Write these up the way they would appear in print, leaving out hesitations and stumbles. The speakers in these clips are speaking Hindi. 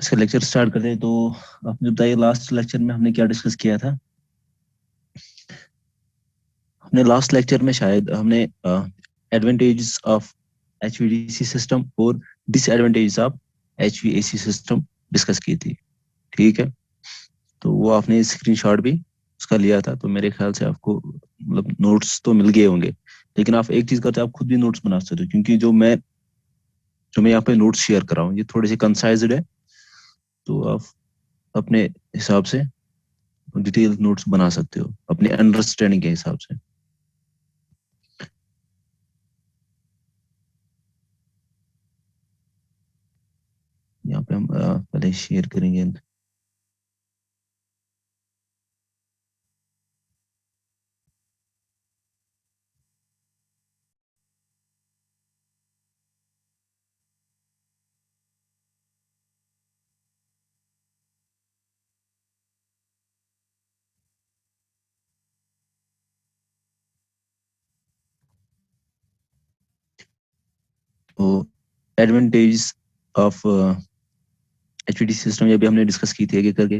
इसका लेक्चर स्टार्ट करते हैं। तो आपने बताइए लास्ट लेक्चर में हमने क्या डिस्कस किया था। हमने लास्ट लेक्चर में शायद हमने एडवांटेजेस ऑफ एचवीडीसी सिस्टम और disadvantages of HVAC system discuss की थी। ठीक है, तो वो आपने स्क्रीनशॉट भी उसका लिया था, तो मेरे ख्याल से आपको मतलब नोट्स तो मिल गए होंगे। लेकिन आप एक चीज करते हैं, आप खुद भी नोट्स बना सकते हो, क्योंकि जो मैं यहाँ पे नोट्स शेयर कर रहा हूँ ये थोड़े से कंसाइज्ड है, तो आप अपने हिसाब से डिटेल नोट्स बना सकते हो अपने अंडरस्टैंडिंग के हिसाब से। यहाँ पे हम पहले शेयर करेंगे। तो एडवांटेज ऑफ एचवीडी सिस्टम ये भी हमने डिस्कस की थी एक एक करके।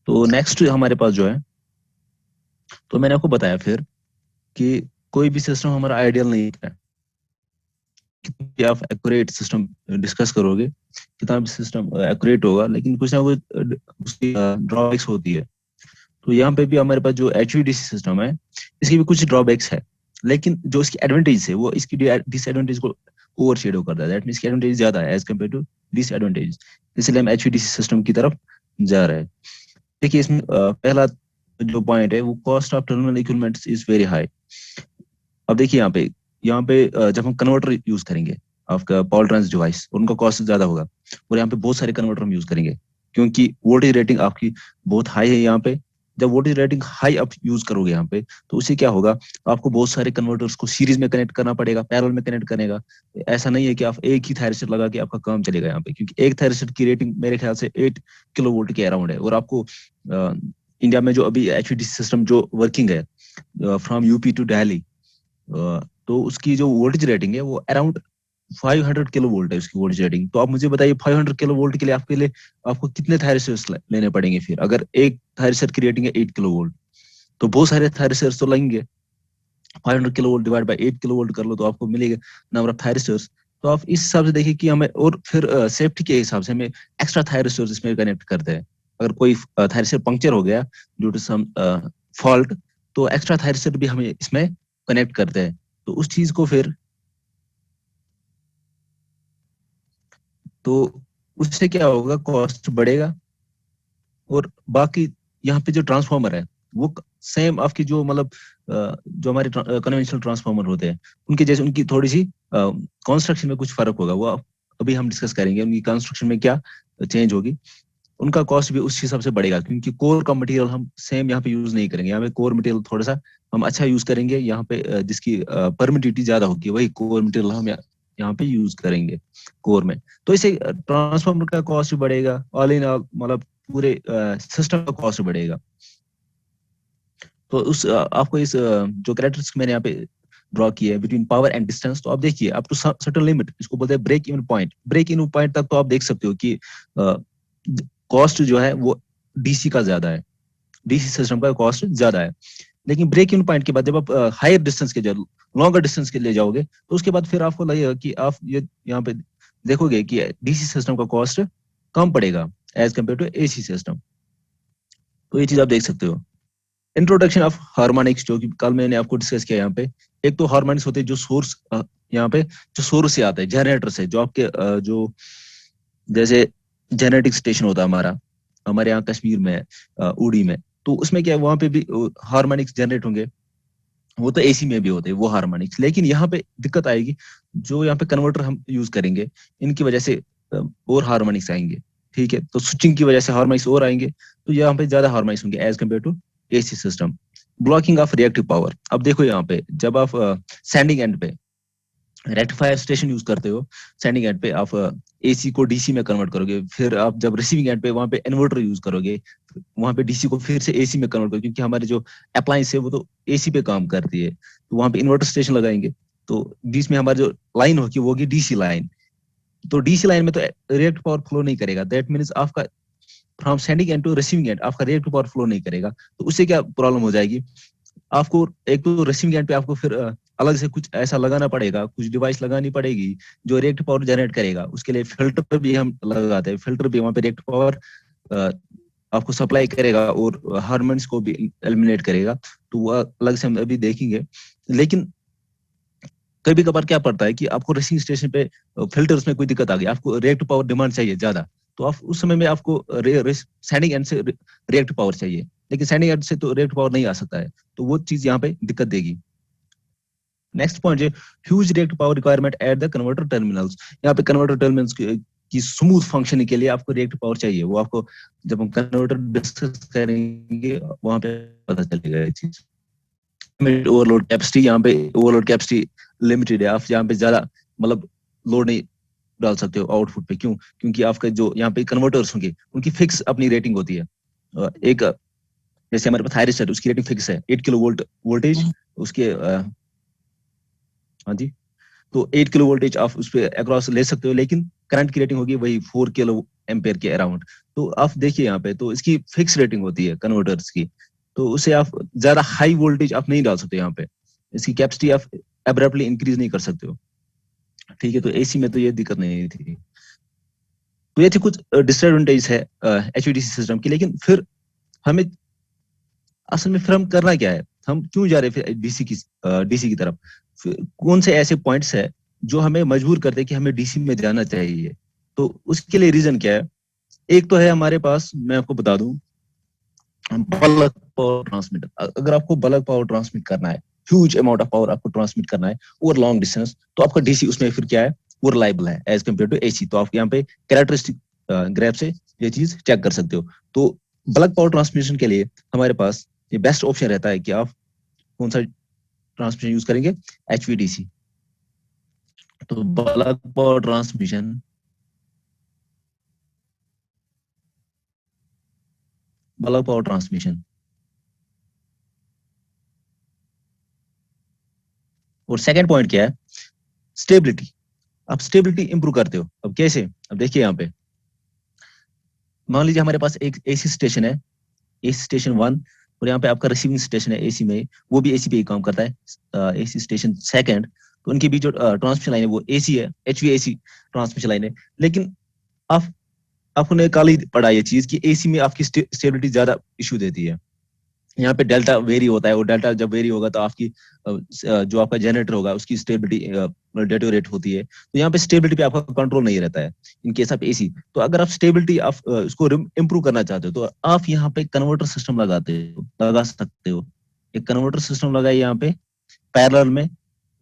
तो नेक्स्ट हमारे पास जो है, तो मैंने आपको बताया फिर कि कोई भी सिस्टम हमारा आइडियल नहीं है। कितना भी आप एक्यूरेट सिस्टम डिस्कस करोगे, कितना भी सिस्टम एक्यूरेट होगा, लेकिन कुछ ना कुछ उसकी ड्रॉबैक्स होती है। तो यहाँ पे भी हमारे पास जो एचवीडीसी सिस्टम है, इसकी भी कुछ ड्रॉबैक्स है, लेकिन जो इसकी एडवांटेज है वो इसकी डिसएडवांटेज को ओवर शेडो करता है। दैट मीन इसकी एडवांटेज ज्यादा है एज कम्पेयर टू डिसएडवांटेज, इसलिए हम एचवीडीसी सिस्टम की तरफ जा रहे हैं। देखिए इसमें पहला जो पॉइंट है वो cost of terminal equipments is very high. अब देखिए यहाँ पे जब हम कन्वर्टर यूज करेंगे, आपका पावर ट्रांस डिवाइस, उनका कॉस्ट ज्यादा होगा। और यहाँ पे बहुत सारे कन्वर्टर हम यूज करेंगे, क्योंकि वोल्टेज रेटिंग आपकी बहुत हाई है यहाँ पे। जब वोल्टेज रेटिंग हाई आप यूज करोगे यहाँ पे, तो उससे क्या होगा, आपको बहुत सारे कन्वर्टर्स को सीरीज में कनेक्ट करना पड़ेगा, पैरेलल में कनेक्ट करेगा। ऐसा नहीं है कि आप एक ही थायरिस्टर लगा के आपका काम चलेगा यहाँ पे, क्योंकि एक थायरिस्टर की रेटिंग मेरे ख्याल से 8 किलो वोल्ट के अराउंड है। और आपको इंडिया में जो अभी एचवीडीसी सिस्टम जो वर्किंग है फ्रॉम यूपी टू दिल्ली, तो उसकी जो वोल्टेज रेटिंग है वो अराउंड 500 किलो वोल्ट है उसकी वोल्टेज रेटिंग। तो आप मुझे बताइए 500 किलो वोल्ट के लिए आपको कितने थायरिस्टर्स लेने पड़ेंगे फिर, अगर एक थायरिस्टर की रेटिंग है 8 किलो वोल्ट, तो बहुत सारे थायरिस्टर्स तो लगेंगे। 500 kilo volt divide by 8 kilo volt कर लो तो आपको मिलेगा नंबर ऑफ थायरिस्टर्स। तो आप इस हिसाब से देखिए कि हमें, और फिर सेफ्टी के हिसाब से हमें एक्स्ट्रा थायरिस्टर्स इसमें कनेक्ट करते हैं। अगर कोई थायरिस्टर पंक्चर हो गया ड्यू टू सम फॉल्ट, तो एक्स्ट्रा थायरिस्टर भी हमें इसमें कनेक्ट करते हैं। तो उस चीज को फिर, तो उससे क्या होगा, कॉस्ट बढ़ेगा। और बाकी यहाँ पे जो ट्रांसफार्मर है वो सेम आपकी जो मतलब जो हमारे कन्वेंशनल ट्रांसफार्मर होते हैं उनके जैसे, उनकी थोड़ी सी कंस्ट्रक्शन में कुछ फर्क होगा, वो अभी हम डिस्कस करेंगे उनकी कंस्ट्रक्शन में क्या चेंज होगी। उनका कॉस्ट भी उस हिसाब से बढ़ेगा, क्योंकि कोर का मटेरियल हम सेम यहाँ पे यूज नहीं करेंगे। यहाँ पे कोर मटेरियल थोड़ा सा हम अच्छा यूज करेंगे, यहाँ पे जिसकी परमिटिविटी ज्यादा होगी वही कोर मटेरियल हम यहाँ पे यूज करेंगे कोर में। तो इसे ट्रांसफार्मर का कॉस्ट भी बढ़ेगा, ऑल इन ऑल मतलब पूरे सिस्टम का कॉस्ट बढ़ेगा। तो आपको इस जो कैरेक्टरिस्टिक मैंने यहाँ पे ड्रॉ किया है बिटवीन पावर एंड डिस्टेंस, तो आप देखिए अप टू सर्टेन लिमिट, इसको बोलते हैं break even point. Break even point तक तो आप देख सकते हो कि कॉस्ट जो है वो डीसी का ज्यादा है, डीसी सिस्टम का कॉस्ट ज्यादा है। लेकिन ब्रेक इवन पॉइंट के बाद जब आप हायर डिस्टेंस के लॉन्गर डिस्टेंस के लिए जाओगे, तो उसके बाद फिर आपको लगेगा कि आप ये यहाँ पे देखोगे कि डीसी सिस्टम का कॉस्ट कम पड़ेगा as compared to AC system. तो ये चीज आप देख सकते हो। इंट्रोडक्शन ऑफ हार्मोनिक्स, जो कि कल मैंने आपको डिस्कस किया यहाँ पे। एक तो हार्मोनिक्स होते हैं जो सोर्स, यहाँ पे जो सोर्स से आता है, जनरेटर से, जो आपके जो जैसे जेनेटिक स्टेशन होता है हमारा, हमारे यहाँ कश्मीर में उड़ी में, तो उसमें क्या है, वहां पे भी हार्मोनिक्स जनरेट होंगे। वो तो एसी में भी होते हैं वो हार्मोनिक्स, लेकिन यहाँ पे दिक्कत आएगी, जो यहाँ पे कन्वर्टर हम यूज करेंगे इनकी वजह से और हार्मोनिक्स आएंगे। ठीक है, तो स्विचिंग की वजह से हार्मोनिक्स और आएंगे, तो यहाँ पे ज्यादा हार्मोनिक्स होंगे as compared to AC system. Blocking of reactive power, अब देखो यहाँ पे जब आप सेंडिंग एंड पे रेक्टिफायर स्टेशन यूज करते हो, सेंडिंग एंड पे आप एसी को डीसी में कन्वर्ट करोगे, फिर आप जब रिसीविंग एंड पे वहां पे इन्वर्टर यूज करोगे, वहां पे डीसी को फिर से एसी में कन्वर्ट करोगे, क्योंकि हमारे जो अप्लायंस है वो तो एसी पे काम करती है, तो वहां पे इन्वर्टर स्टेशन लगाएंगे। तो बीच में हमारी जो लाइन होगी वो होगी डीसी लाइन। तो डीसी लाइन में तो रिएक्टिव पावर फ्लो नहीं करेगा, दैट मीन्स आपका from sending end to receiving end आपका रिएक्टिव पावर फ्लो नहीं करेगा। तो उससे क्या प्रॉब्लम हो जाएगी, आपको एक तो रिसीविंग एंड पे आपको फिर अलग से कुछ ऐसा लगाना पड़ेगा, कुछ डिवाइस लगानी पड़ेगी जो रिएक्टिव पावर जनरेट करेगा। उसके लिए फिल्टर भी हम लगाते हैं, फिल्टर भी वहाँ पे रिएक्टिव पावर आपको सप्लाई करेगा और हार्मोन्स को भी एलिमिनेट करेगा। तो वो अलग से हम अभी देखेंगे। लेकिन कभी कभार क्या पड़ता है कि आपको रेसिंग स्टेशन पे फिल्टर्स में कोई दिक्कत आ गई, आपको रिएक्टिव पावर डिमांड चाहिए ज्यादा, तो आप उस समय में आपको सेंडिंग एंड से रिएक्टिव पावर चाहिए, लेकिन सेंडिंग एंड से तो रिएक्टिव पावर नहीं आ सकता है, तो वो चीज यहाँ पे दिक्कत देगी। नेक्स्ट पॉइंट है huge reactive power requirement at the converter terminals. यहाँ पे कन्वर्टर टर्मिनल्स की स्मूथ फंक्शनिंग के लिए आपको रिएक्टिव पावर चाहिए। वो आपको जब हम कन्वर्टर डिस्कस करेंगे वहां पे पता चलेगा ये चीज। ओवरलोड कैपेसिटी, यहाँ पे ओवरलोड कैपेसिटी लिमिटेड है, आप यहाँ पे ज्यादा मतलब लोड नहीं डाल सकते हो आउटपुट पे। क्यों? क्योंकि आपका जो यहाँ पे कन्वर्टर्स होंगे उनकी फिक्स अपनी रेटिंग होती है। एक जैसे हमारे पास थायरिस्टर, उसकी रेटिंग फिक्स है 8 किलो वोल्ट वोल्टेज उसके हाँ जी, तो 8 किलो वोल्टेज आप उस पर अक्रॉस ले सकते हो, लेकिन करंट की रेटिंग होगी वही 4 किलो एम्पेयर के अराउंड। तो आप देखिए यहाँ पे तो इसकी फिक्स रेटिंग होती है कन्वर्टर्स की, तो उसे आप ज्यादा हाई वोल्टेज आप नहीं डाल सकते यहाँ पे। इसकी कैपेसिटी आप एब्रप्टली इंक्रीज नहीं कर सकते हो। ठीक है, तो एसी में तो ये दिक्कत नहीं थी। तो ये थे कुछ डिसएडवांटेज है एचवीडीसी सिस्टम की। लेकिन फिर हमें असल में फिर हम करना क्या है, हम क्यों जा रहे हैं फिर डीसी की तरफ? कौन से ऐसे पॉइंट्स है जो हमें मजबूर करते हैं कि हमें डीसी में जाना चाहिए? तो उसके लिए रीजन क्या है? एक तो है हमारे पास, मैं आपको बता दूं, बल्क पावर ट्रांसमिटर। अगर आपको बल्क पावर ट्रांसमिट करना है, ह्यूज अमाउंट ऑफ पावर आपको ट्रांसमिट करना है ओवर लॉन्ग डिस्टेंस, तो आपका डीसी उसमें फिर क्या है, वो रिलायबल है एज कम्पेयर टू एसी। तो आप यहाँ पे कैरेक्टरिस्टिक ग्राफ से ये चीज चेक कर सकते हो। तो बल्क पावर ट्रांसमिशन के लिए हमारे पास ये बेस्ट ऑप्शन रहता है कि आप कौन सा ट्रांसमिशन यूज करेंगे, एचवीडीसी। तो bulk power transmission, bulk power transmission. और सेकंड पॉइंट क्या है, स्टेबिलिटी। आप स्टेबिलिटी इंप्रूव करते हो। अब कैसे? अब देखिए यहाँ पे मान लीजिए हमारे पास एक एसी स्टेशन है, एसी स्टेशन 1, और यहाँ पे आपका रिसीविंग स्टेशन है एसी में, वो भी एसी पे ही काम करता है, एसी स्टेशन 2। तो उनके बीच जो ट्रांसमिशन लाइन है वो एसी है, एचवीएसी ट्रांसमिशन लाइन है। लेकिन आप आपने कल ही पढ़ा ये चीज कि एसी में आपकी स्टेबिलिटी ज्यादा इशू देती है। यहाँ पे डेल्टा वेरी होता है, और डेल्टा जब वेरी होगा तो आपकी जो आपका जनरेटर होगा उसकी स्टेबिलिटी डेटोरेट होती है। तो यहाँ पे स्टेबिलिटी पे आपका कंट्रोल नहीं रहता है इन केस ऑफ एसी। तो अगर आप स्टेबिलिटी आप उसको इम्प्रूव करना चाहते हो, तो आप यहाँ पे कन्वर्टर सिस्टम लगा सकते हो। एक कन्वर्टर सिस्टम लगाइए यहाँ पे पैरेलल में,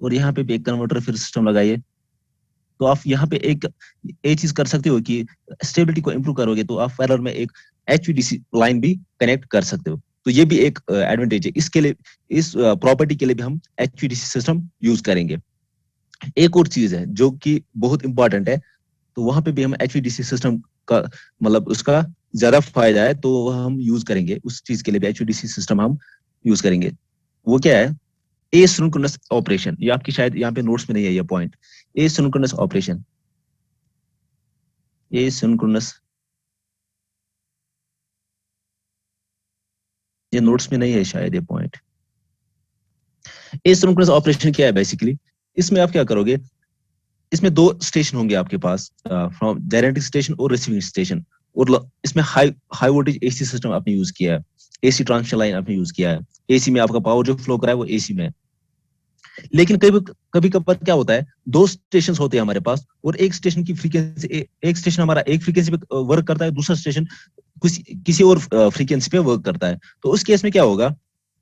और यहाँ पे भी एक कन्वर्टर फिर सिस्टम लगाइए। तो आप यहाँ पे एक चीज कर सकते हो कि स्टेबिलिटी को इम्प्रूव करोगे तो आप पैरेलल में एक एचवीडीसी लाइन भी कनेक्ट कर सकते हो। तो ये भी एक एडवांटेज है। इसके लिए, इस प्रॉपर्टी के लिए भी हम एचवीडीसी सिस्टम यूज करेंगे। एक और चीज है जो कि बहुत इंपॉर्टेंट है, तो वहां पे भी हम एचवीडीसी सिस्टम का मतलब उसका ज्यादा फायदा है, तो हम यूज करेंगे उस चीज के लिए भी एचवीडीसी सिस्टम हम यूज करेंगे। वो क्या है? Asynchronous operation. ये आपकी शायद यहाँ पे नोट्स में नहीं है ये पॉइंट, एसिंक्रोनस ऑपरेशन। एसिंक्रोनस, ये नोट्स में नहीं है शायद ये पॉइंट। एसिंक्रोनस ऑपरेशन क्या है बेसिकली? इसमें आप क्या करोगे, इसमें 2 स्टेशन होंगे आपके पास, फ्रॉम जनरेटिंग स्टेशन और रिसीविंग स्टेशन। और इसमें high high voltage AC system आपने यूज किया है, एसी ट्रांसमिशन लाइन आपने यूज किया है। एसी में आपका पावर जो फ्लो कर रहा है वो एसी में। लेकिन कभी कभी कभार क्या होता है, 2 स्टेशन होते हैं हमारे पास, और एक स्टेशन की फ्रीक्वेंसी, एक स्टेशन हमारा एक फ्रीक्वेंसी पे वर्क करता है, दूसरा स्टेशन किसी और फ्रीक्वेंसी पे वर्क करता है। तो उस केस में क्या होगा,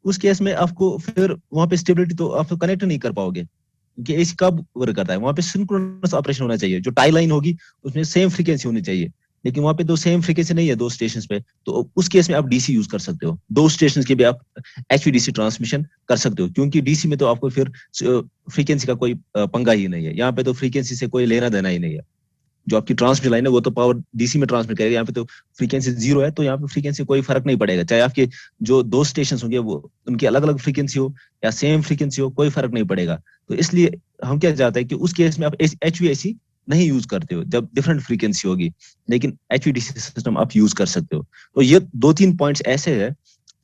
उस केस में आपको फिर वहां पे स्टेबिलिटी तो आप कनेक्ट नहीं कर पाओगे, क्योंकि एसी कब वर्क करता है, वहां पे सिंक्रोनस ऑपरेशन होना चाहिए। जो टाई लाइन होगी उसमें सेम फ्रीक्वेंसी होनी चाहिए, लेकिन वहां पे 2 सेम फ्रीक्वेंसी नहीं है 2 स्टेशन पे। तो उस केस में आप डीसी यूज कर सकते हो, 2 स्टेशन के भी आप एचवीडीसी ट्रांसमिशन कर सकते हो, क्योंकि डीसी में तो आपको फिर फ्रीक्वेंसी का कोई पंगा ही नहीं है। यहाँ पे तो फ्रीक्वेंसी से कोई लेना देना ही नहीं है। जो आपकी ट्रांसमिशन लाइन है वो तो पावर डीसी में ट्रांसमिट करेगा, यहाँ पे तो फ्रीक्वेंसी 0 है, तो यहाँ पे फ्रीक्वेंसी कोई फर्क नहीं पड़ेगा, चाहे आपके जो 2 स्टेशन होंगे वो उनकी अलग अलग फ्रीक्वेंसी हो या सेम फ्रीक्वेंसी हो, कोई फर्क नहीं पड़ेगा। तो इसलिए हम क्या चाहते हैं कि उस केस में आप एचवीएसी नहीं यूज करते हो, जब डिफरेंट फ्रीक्वेंसी होगी, लेकिन एचवीडीसी सिस्टम आप यूज कर सकते हो। तो ये 2-3 पॉइंट्स ऐसे हैं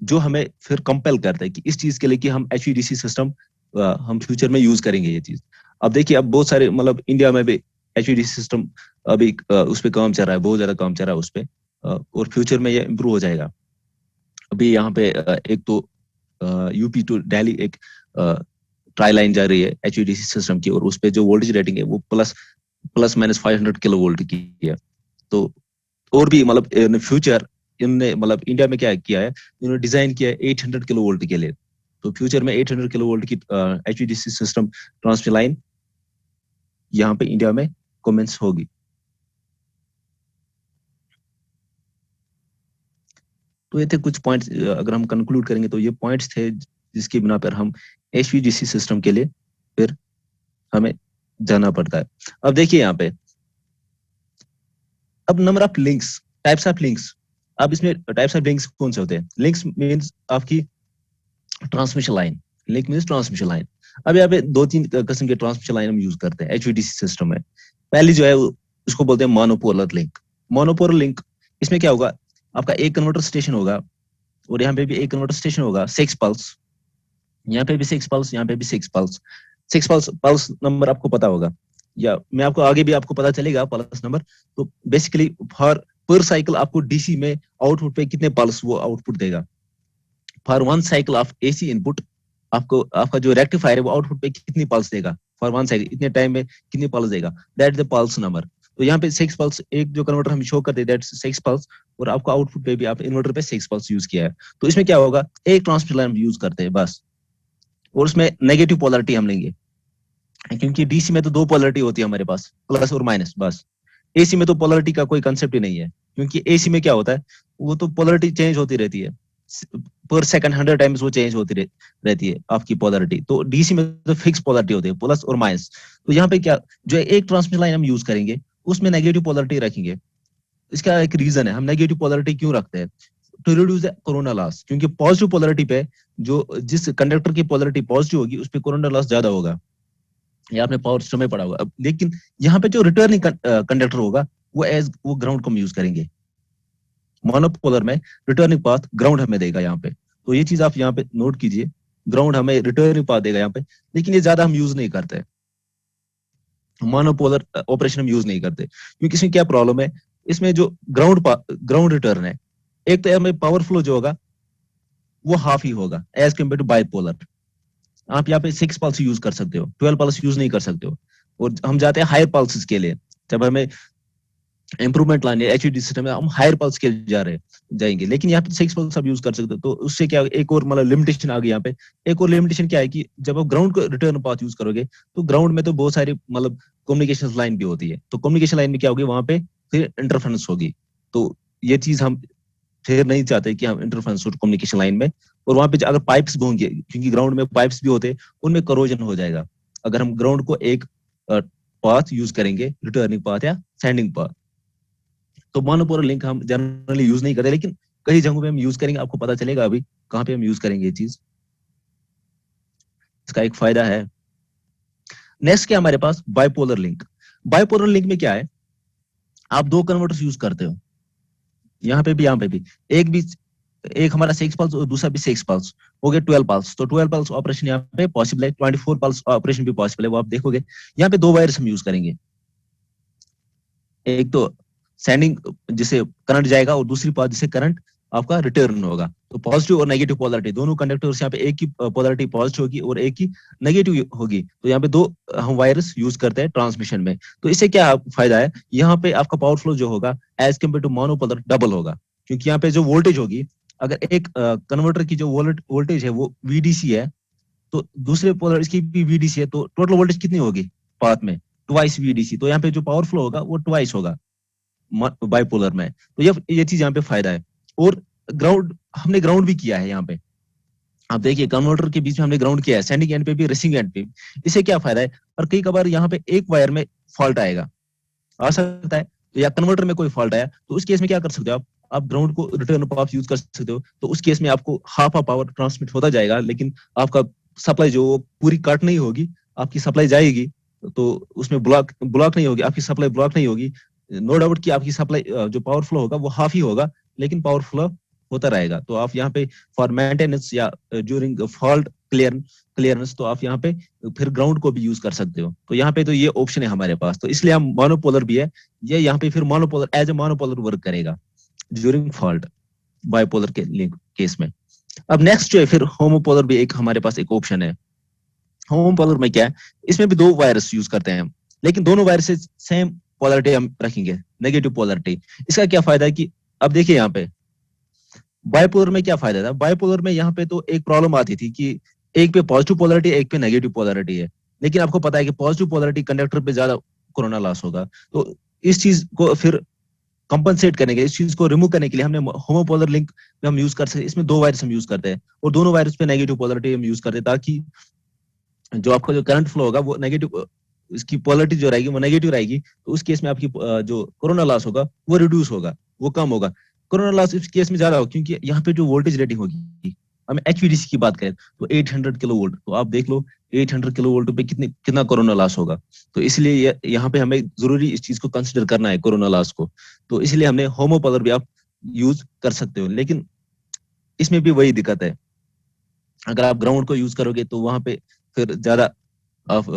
जो हमें फिर कंपेल करता है कि इस चीज के लिए कि हम एचवीडीसी सिस्टम हम फ्यूचर में यूज करेंगे ये चीज। अब देखिए, अब बहुत सारे मतलब इंडिया में भी एचवीडीसी सिस्टम अभी उस पर काम चल रहा है, बहुत ज्यादा काम चल रहा है उस पर, और फ्यूचर में ये इम्प्रूव हो जाएगा। अभी यहाँ पे एक तो यूपी टू दिल्ली एक ट्राई लाइन जा रही है एचवीडीसी सिस्टम की, और उस पे जो वोल्टेज रेटिंग है वो plus plus minus 500 kilo volt की है। तो और भी मतलब इन फ्यूचर इनने मतलब इंडिया में क्या किया है, इन्होंने डिजाइन किया है 800 किलो वोल्ट के लिए। तो फ्यूचर में 800 किलो वोल्ट की एचवीडीसी सिस्टम ट्रांसमिशन लाइन यहाँ पे इंडिया में कमेंस होगी। तो ये थे कुछ पॉइंट्स, अगर हम कंक्लूड करेंगे तो ये पॉइंट्स थे जिसके बिना पर हम एचवीडीसी सिस्टम के लिए फिर हमें जाना पड़ता है। अब देखिए यहाँ पे, अब number of links, types of links. अब इसमें टाइप्स ऑफ लिंक्स कौन से होते हैं? लिंक्स मींस आपकी transmission line, link means transmission line. अब यहाँ पे 2-3 किस्म के ट्रांसमिशन लाइन हम यूज करते हैं एचवीडीसी सिस्टम में। पहली जो है उसको बोलते हैं मोनोपोलर लिंक। मोनोपोलर लिंक, इसमें क्या होगा, आपका एक कन्वर्टर स्टेशन होगा और यहाँ पे भी एक कन्वर्टर स्टेशन होगा, 6 पल्स, यहाँ पे भी 6 पल्स, यहाँ पे भी 6 पल्स। 6 पल्स, पल्स नंबर आपको पता होगा, या मैं आपको आगे भी आपको पता चलेगा पल्स नंबर। तो बेसिकली फॉर पर साइकिल आपको डीसी में आउटपुट पे कितने पल्स वो आउटपुट देगा। For one cycle of AC input आपको आपका जो रेक्टिफायर है वो आउटपुट पे कितनी पल्स देगा, फॉर वन साइकिल इतने टाइम में कितनी पल्स देगा, that is the pulse number. तो यहाँ पे 6 पल्स, एक जो कन्वर्टर हम शो करते हैं दैट 6 पल्स, और आपको आउटपुट पे भी आप इन्वर्टर पे 6 पल्स यूज किया है। तो इसमें क्या होगा, एक ट्रांसमिशन लाइन यूज करते हैं बस, और उसमें नेगेटिव पोलरिटी हम लेंगे, क्योंकि डीसी में तो 2 पोलरिटी होती है हमारे पास, प्लस और माइनस बस। एसी में तो पोलरिटी का कोई कंसेप्ट ही नहीं है, क्योंकि एसी में क्या होता है, वो तो पोलरिटी चेंज होती रहती है पर सेकंड 100 टाइम्स, वो चेंज होती रहती है आपकी पोलरिटी। तो डीसी में तो फिक्स पोलरिटी होती है, प्लस और माइनस। तो यहाँ पे क्या, जो एक ट्रांसमिशन लाइन हम यूज करेंगे उसमें नेगेटिव पोलरिटी रखेंगे। इसका एक रीजन है, हम नेगेटिव पोलरिटी क्यों रखते हैं, to reduce the corona loss. क्योंकि पॉजिटिव पोलरिटी पे जो जिस कंडक्टर की पोलरिटी पॉजिटिव होगी उस पर कोरोना लॉस ज्यादा होगा, ये आपने पावर सिस्टम में पढ़ा होगा। अब लेकिन यहाँ पे जो रिटर्निंग कंडक्टर होगा वो ग्राउंड कम यूज करेंगे। मोनोपोलर में रिटर्निंग पाथ ग्राउंड हमें देगा यहाँ पे, तो ये चीज आप यहाँ पे नोट कीजिए, ग्राउंड हमें रिटर्निंग पाथ देगा यहाँ पे। लेकिन ये ज्यादा हम यूज नहीं करते, मोनोपोलर ऑपरेशन हम यूज नहीं करते, क्योंकि इसमें क्या प्रॉब्लम है, इसमें जो ग्राउंड रिटर्न है, एक तो हमें पावर फ्लो जो होगा वो हाफ ही होगा एज कम्पेयर टू बाइपोलर। आप यहाँ पे 6 पल्स यूज कर सकते हो, 12 पल्स यूज नहीं कर सकते हो। और हम जाते हैं हायर पल्स के लिए, जब हमें इंप्रूवमेंट लाने एचवीडी सिस्टम में, हम हायर पल्स के जा रहे हैं जाएंगे। लेकिन यहाँ पे 6 पल्स आप यूज कर सकते हो, तो उससे क्या एक और मतलब लिमिटेशन आ गई यहाँ पे। एक और लिमिटेशन क्या है कि जब आप ग्राउंड को रिटर्न पाथ यूज करोगे तो ग्राउंड में तो बहुत सारी मतलब कम्युनिकेशन लाइन भी होती है, तो कम्युनिकेशन लाइन में क्या होगी, वहां पे फिर इंटरफ्रेंस होगी। तो ये चीज हम फिर नहीं चाहते कि हम इंटरफ्रेंस हो कम्युनिकेशन लाइन में। और वहां पे अगर पाइप्स भी होंगे, क्योंकि ग्राउंड में पाइप्स भी होते हैं, उनमें करोजन हो जाएगा अगर हम ग्राउंड को एक पाथ यूज करेंगे, रिटर्निंग पाथ या सेंडिंग पाथ। तो मोनोपोलर लिंक हम जनरली यूज नहीं करते, लेकिन कई जगहों पे हम यूज करेंगे, आपको पता चलेगा अभी कहाँ पे हम यूज करेंगे ये चीज। इसका एक फायदा है। नेक्स्ट क्या हमारे पास, बाइपोलर लिंक। बाइपोलर लिंक में क्या है, आप 2 कन्वर्टर्स यूज करते हो, यहाँ पे भी यहाँ पे भी, एक हमारा 6 पल्स और दूसरा भी 6 पल्स, हो गए 12 पल्स। तो 12 पल्स ऑपरेशन यहाँ पे पॉसिबल है, 24 पल्स ऑपरेशन भी पॉसिबल है, वो आप देखोगे। यहाँ पे 2 वायर्स हम यूज करेंगे, एक तो सेंडिंग जिसे करंट जाएगा, और दूसरी पाथ जिसे करंट आपका रिटर्न होगा। तो पॉजिटिव और नेगेटिव पोलरिटी दोनों कंडक्टर्स, यहाँ पे एक की पोलरिटी पॉजिटिव होगी और एक की नेगेटिव होगी। तो यहाँ पे 2 हम वायर्स यूज करते हैं ट्रांसमिशन में। तो इससे क्या फायदा है, यहाँ पे आपका पावर फ्लो जो होगा as compared to monopolar double होगा, क्योंकि यहाँ पे जो वोल्टेज होगी, अगर एक कन्वर्टर की जो वोल्टेज है वो वीडीसी है, तो दूसरे पोलर इसकी भी वीडीसी है, तो टोटल वोल्टेज कितनी होगी पाथ में, ट्वाइस वीडीसी। तो यहाँ पे जो पावर फ्लो होगा वो ट्वाइस होगा बाइपोलर में। तो ये चीज यहाँ पे फायदा है। और ग्राउंड, हमने ग्राउंड भी किया है यहाँ पे, आप देखिए कन्वर्टर के बीच में हमने ग्राउंड किया है, सेंडिंग एंड पे भी रिसीविंग एंड पे भी। इससे क्या फायदा है, और कई कबार यहाँ पे एक वायर में फॉल्ट आएगा, आ सकता है, या कन्वर्टर में कोई फॉल्ट आया, तो उस केस में क्या कर सकते हो आप ग्राउंड को रिटर्न पाथ यूज कर सकते हो। तो उस केस में आपको हाफ ऑफ पावर ट्रांसमिट होता जाएगा, लेकिन आपका सप्लाई जो पूरी कट नहीं होगी, आपकी सप्लाई जाएगी, तो उसमें ब्लॉक ब्लॉक नहीं होगी, आपकी सप्लाई ब्लॉक नहीं होगी। नो डाउट कि आपकी सप्लाई जो पावर फ्लो होगा वो हाफ ही होगा, लेकिन पावर फ्लो होता रहेगा। तो आप यहाँ पे फॉर मेंटेनेंस या ड्यूरिंग फॉल्ट क्लियरेंस, तो आप यहाँ पे फिर ग्राउंड को भी यूज कर सकते हो। तो यहाँ पे तो ये ऑप्शन है हमारे पास, तो इसलिए हम मोनोपोलर भी है, ये यहाँ पे फिर monopolar as a monopolar work करेगा ड्यूरिंग फॉल्ट बाइपोलर के लिंक केस में। अब नेक्स्ट जो है फिर होमोपोलर भी एक हमारे पास एक ऑप्शन है। होमोपोलर में क्या है, इसमें भी दो वायरस यूज करते हैं हम, लेकिन दोनों वायरस सेम पोलरिटी हम रखेंगे, नेगेटिव पोलरिटी। इसका क्या फायदा है कि अब देखिए यहाँ पे बाइपोलर में क्या फायदा था, बाइपोलर में यहाँ पे तो एक प्रॉब्लम आती थी कि एक पे पॉजिटिव पोलरिटी एक पे नेगेटिव पोलरिटी है, लेकिन आपको पता है कि पॉजिटिव पोलरिटी कंडक्टर पे ज्यादा कोरोना लॉस होगा। तो इस चीज को फिर कंपनसेट करने के लिए, इस चीज को रिमूव करने के लिए हमने होमोपोलर लिंक में हम यूज कर सकते हैं। इसमें दो वायरस हम यूज करते हैं और दोनों वायरस पे नेगेटिव पोलरिटी हम यूज करते हैं, ताकि जो आपका जो करंट फ्लो होगा वो नेगेटिव, इसकी पोलरिटी जो रहेगी वो नेगेटिव रहेगी। तो उस केस में आपकी जो कोरोना लॉस होगा वो रिड्यूस होगा, वो कम होगा। कोरोना लॉस इस केस में ज्यादा होगा क्योंकि यहाँ पे जो वोल्टेज रेटिंग होगी, हम एचवीडीसी की बात करें तो 800 किलो वोल्ट, तो आप देख लो 800 किलो वोल्ट पे कितना कोरोना लॉस होगा। तो इसलिए यहाँ पे हमें जरूरी इस चीज को कंसिडर करना है, कोरोना लॉस को। तो इसलिए हमने होमोपोलर भी आप यूज कर सकते हो, लेकिन इसमें भी वही दिक्कत है, अगर आप ग्राउंड को यूज करोगे तो वहां पे फिर ज्यादा आप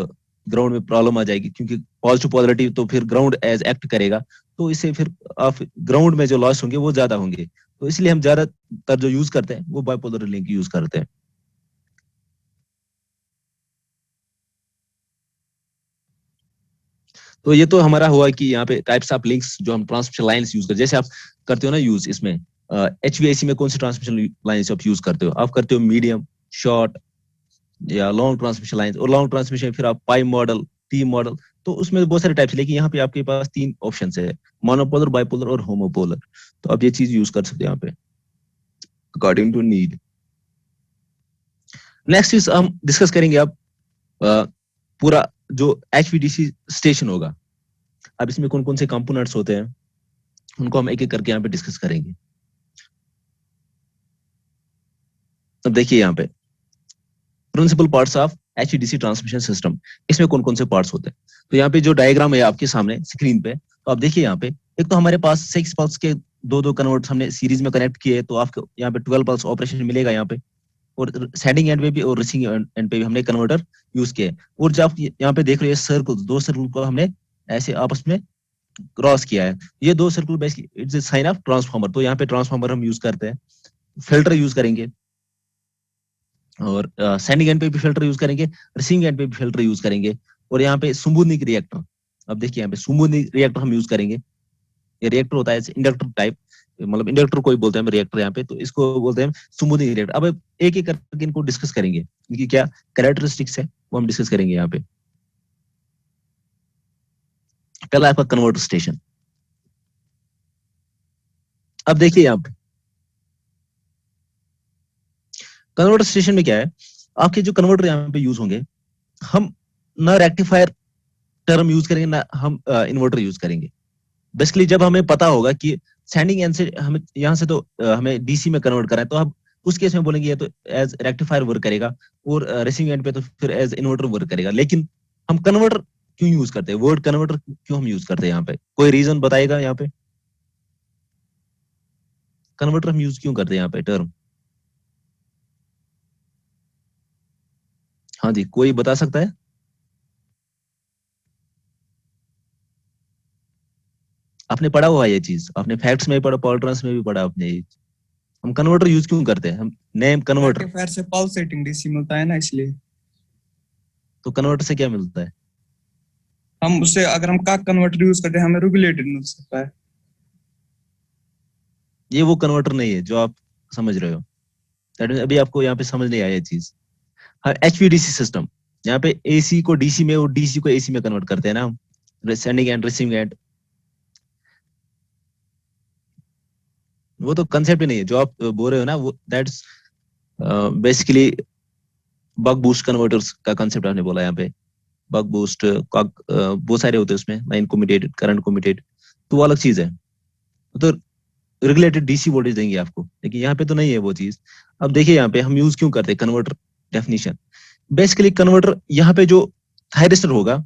ग्राउंड में प्रॉब्लम आ जाएगी, क्योंकि पॉजिटिव पोलरिटी तो फिर ग्राउंड एज एक्ट करेगा, तो इससे फिर आप ग्राउंड में जो लॉस होंगे वो ज्यादा होंगे। तो इसलिए हम ज्यादातर जो यूज करते हैं वो बाइपोलर लिंक यूज करते हैं। तो ये तो हमारा हुआ कि यहाँ पे टाइप्स ऑफ लिंक्स जो हम ट्रांसमिशन लाइन्स यूज करते हैं, जैसे आप करते हो ना यूज इसमें एचवीएसी में कौन सी ट्रांसमिशन लाइन्स आप यूज करते हो, आप करते हो मीडियम, शॉर्ट या लॉन्ग ट्रांसमिशन लाइन। और लॉन्ग ट्रांसमिशन फिर आप पाई मॉडल, टी मॉडल, तो उसमें बहुत सारे टाइप्स है, लेकिन यहाँ पे आपके पास तीन ऑप्शन है, मोनोपोलर, बाइपोलर और होमोपोलर। तो आप ये चीज यूज कर सकते हैं यहाँ पे अकॉर्डिंग टू नीड। नेक्स्ट चीज हम डिस्कस करेंगे अब पूरा जो एचवीडीसी स्टेशन होगा। अब इसमें कौन कौन से कंपोनेंट्स होते हैं उनको हम एक एक करके यहाँ पे डिस्कस करेंगे। अब देखिए यहाँ पे principal parts of HVDC transmission system, इसमें कौन कौन से पार्ट्स होते हैं। तो यहाँ पे जो डायग्राम है आपके सामने स्क्रीन पे, तो आप देखिए यहाँ पे एक तो हमारे पास 6 पल्स के दो कन्वर्ट्स हमने सीरीज में कनेक्ट किए, तो आपको यहाँ पे 12 पल्स ऑपरेशन मिलेगा यहाँ पे। और सेंडिंग एंड पे भी और रिसीविंग एंड पे भी हमने कन्वर्टर यूज किए। और जब यहाँ पे देख रहे हैं सर्कल, दो सर्कल को हमने ऐसे आपस में क्रॉस किया है, ये दो circle basically it's a sign of transformer. तो यहाँ पे ट्रांसफार्मर हम यूज करते हैं, फिल्टर यूज करेंगे, और सेंडिंग एंड पे भी फिल्टर यूज करेंगे, रिसीविंग एंड पे भी फिल्टर यूज करेंगे। और यहाँ पे सुम्बुनिक रिएक्टर, अब देखिए यहाँ पे सुम्बुनिक रिएक्टर हम यूज करेंगे। ये रिएक्टर होता है इंडक्टर टाइप, मतलब इंडक्टर कोई बोलते हैं रिएक्टर यहाँ पे, तो इसको बोलते हैं सुम्बुनिक रिएक्टर। अब एक एक करके इनको डिस्कस करेंगे, इनकी क्या कैरेक्टरिस्टिक्स है वो हम डिस्कस करेंगे यहाँ पे। पहला आपका कन्वर्टर स्टेशन। अब देखिए यहाँ पे कन्वर्टर स्टेशन में क्या है, आपके जो कन्वर्टर यहाँ पे यूज होंगे, हम ना रेक्टिफायर टर्म यूज करेंगे ना हम इन्वर्टर यूज करेंगे। बेसिकली जब हमें पता होगा कि सेंडिंग एंड से हमें यहाँ से तो हमें डीसी में कन्वर्ट करना है, तो हम उस केस में बोलेंगे ये तो एज रेक्टिफायर वर्क करेगा, और रिसीविंग एंड पे तो फिर एज इन्वर्टर वर्क करेगा। लेकिन हम कन्वर्टर क्यों यूज करते हैं, वर्ड कन्वर्टर क्यों हम यूज करते हैं यहाँ पे, कोई रीजन बताएगा यहाँ पे, कन्वर्टर हम यूज क्यों करते हैं यहाँ पे टर्म? हाँ जी, कोई बता सकता है? आपने पढ़ा हुआ है ये चीज, आपने फैक्ट्स में भी पढ़ा, पॉलिट्रंस में भी पढ़ा आपने ये। हम कन्वर्टर यूज क्यों करते हैं, हम नेम कन्वर्टर, रेक्टिफायर से पल्सेटिंग डीसी मिलता है ना, इसलिए। तो कन्वर्टर से क्या मिलता है? हम उससे अगर हम का कन्वर्टर यूज करते हैं हमें रेगुलेटेड मिल सकता है। ये वो कन्वर्टर नहीं है जो आप समझ रहे हो, दैट मीन अभी आपको यहाँ पे समझ नहीं आया ये चीज। हाँ, एचवीडीसी सिस्टम, यहाँ पे एसी को डीसी में और डीसी को एसी में कन्वर्ट करते हैं ना हम, सेंडिंग एंड रिसीविंग एंड। वो तो कंसेप्ट ही नहीं है जो आप बोल रहे हो ना, वो that's basically buck boost converters का कंसेप्ट आपने बोला यहाँ पे। बक बूस्ट बहुत सारे होते हैं उसमें, लाइन कम्यूटेटेड, करंट कम्यूटेड, तो वो अलग चीज है। तो रेगुलेटेड डीसी वोल्टेज देंगे आपको, लेकिन यहाँ पे तो नहीं है वो चीज। अब देखिए यहाँ पे हम यूज क्यों करते हैं कन्वर्टर, डेफिनेशन। बेसिकली कन्वर्टर यहाँ पे जो थायरिस्टर होगा,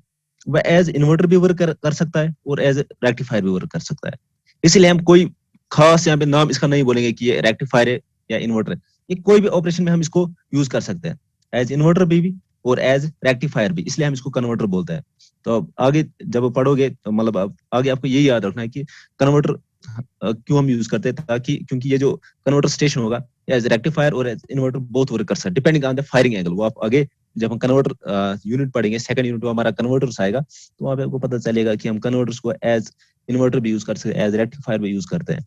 वह एज इन्वर्टर भी वर्क कर सकता है और एज रेक्टिफायर भी वर्क कर सकता है। इसलिए हम कोई खास यहाँ पे नाम इसका नहीं बोलेंगे कि ये रेक्टिफायर है या इन्वर्टर है। ये कोई भी ऑपरेशन में हम इसको यूज कर सकते हैं, एज इन्वर्टर भी और एज रेक्टिफायर भी, इसलिए हम इसको कन्वर्टर बोलते हैं। तो अब आगे जब पढ़ोगे तो मतलब अब आगे आपको यही याद रखना है कि कन्वर्टर क्यों हम यूज करते हैं, ताकि क्योंकि ये जो कन्वर्टर स्टेशन होगा एज रेक्टिफायर और एज इन्वर्टर बोथ वर्क कर सकते हैं depending on the firing angle. वो आप आगे जब हम कन्वर्टर यूनिट पढ़ेंगे, सेकंड यूनिट में हमारा कन्वर्टर्स आएगा, तो वहां पे आपको पता चलेगा कि हम कन्वर्टर्स को एज इन्वर्टर भी यूज कर सकते हैं, एज रेक्टिफायर भी यूज करते हैं।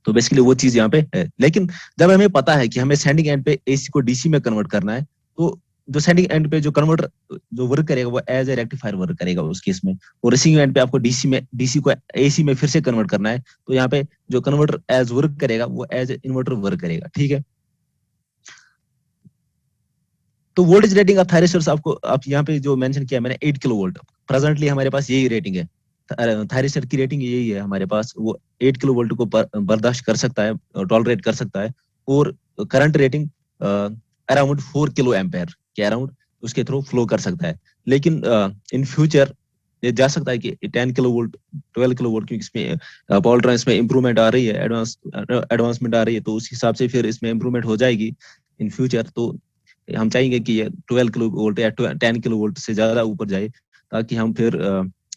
तो बेसिकली वो चीज यहाँ पे है। लेकिन जब हमें पता है कि हमें सेंडिंग एंड पे एसी को डीसी में कन्वर्ट करना है, तो जो सेंडिंग एंड पे जो कन्वर्टर जो वर्क करेगा वो एज ए रेक्टिफायर वर्क करेगा उस केस में, और रिसीविंग एंड पे आपको डीसी को एसी में फिर से कन्वर्ट करना है, तो यहाँ पे जो कन्वर्टर एज वर्क करेगा वो एज इन्वर्टर वर्क करेगा। ठीक है, तो वोल्टेज रेटिंग ऑफ थायरिस्टर्स आपको आप यहाँ पे जो मेंशन किया मैंने 8 किलो वोल्ट, प्रेजेंटली हमारे पास यही रेटिंग है, थायरिस्टर की रेटिंग यही है हमारे पास। वो 8 किलो वोल्ट को बर्दाश्त कर सकता है, टॉलरेट कर सकता है, और current rating around 4 kilo ampere के अराउंड उसके थ्रू फ्लो कर सकता है। लेकिन इन फ्यूचर ये जा सकता है कि 10 किलो वोल्ट 12 किलो वोल्ट, क्योंकि इसमें पावर ट्रांस में इंप्रूवमेंट आ रही है, एडवांसमेंट आ रही है, तो उस हिसाब से फिर इसमें इंप्रूवमेंट हो जाएगी इन फ्यूचर। तो हम चाहेंगे कि ये 12 किलो वोल्ट या 10 किलो वोल्ट से ज्यादा ऊपर जाए, ताकि हम फिर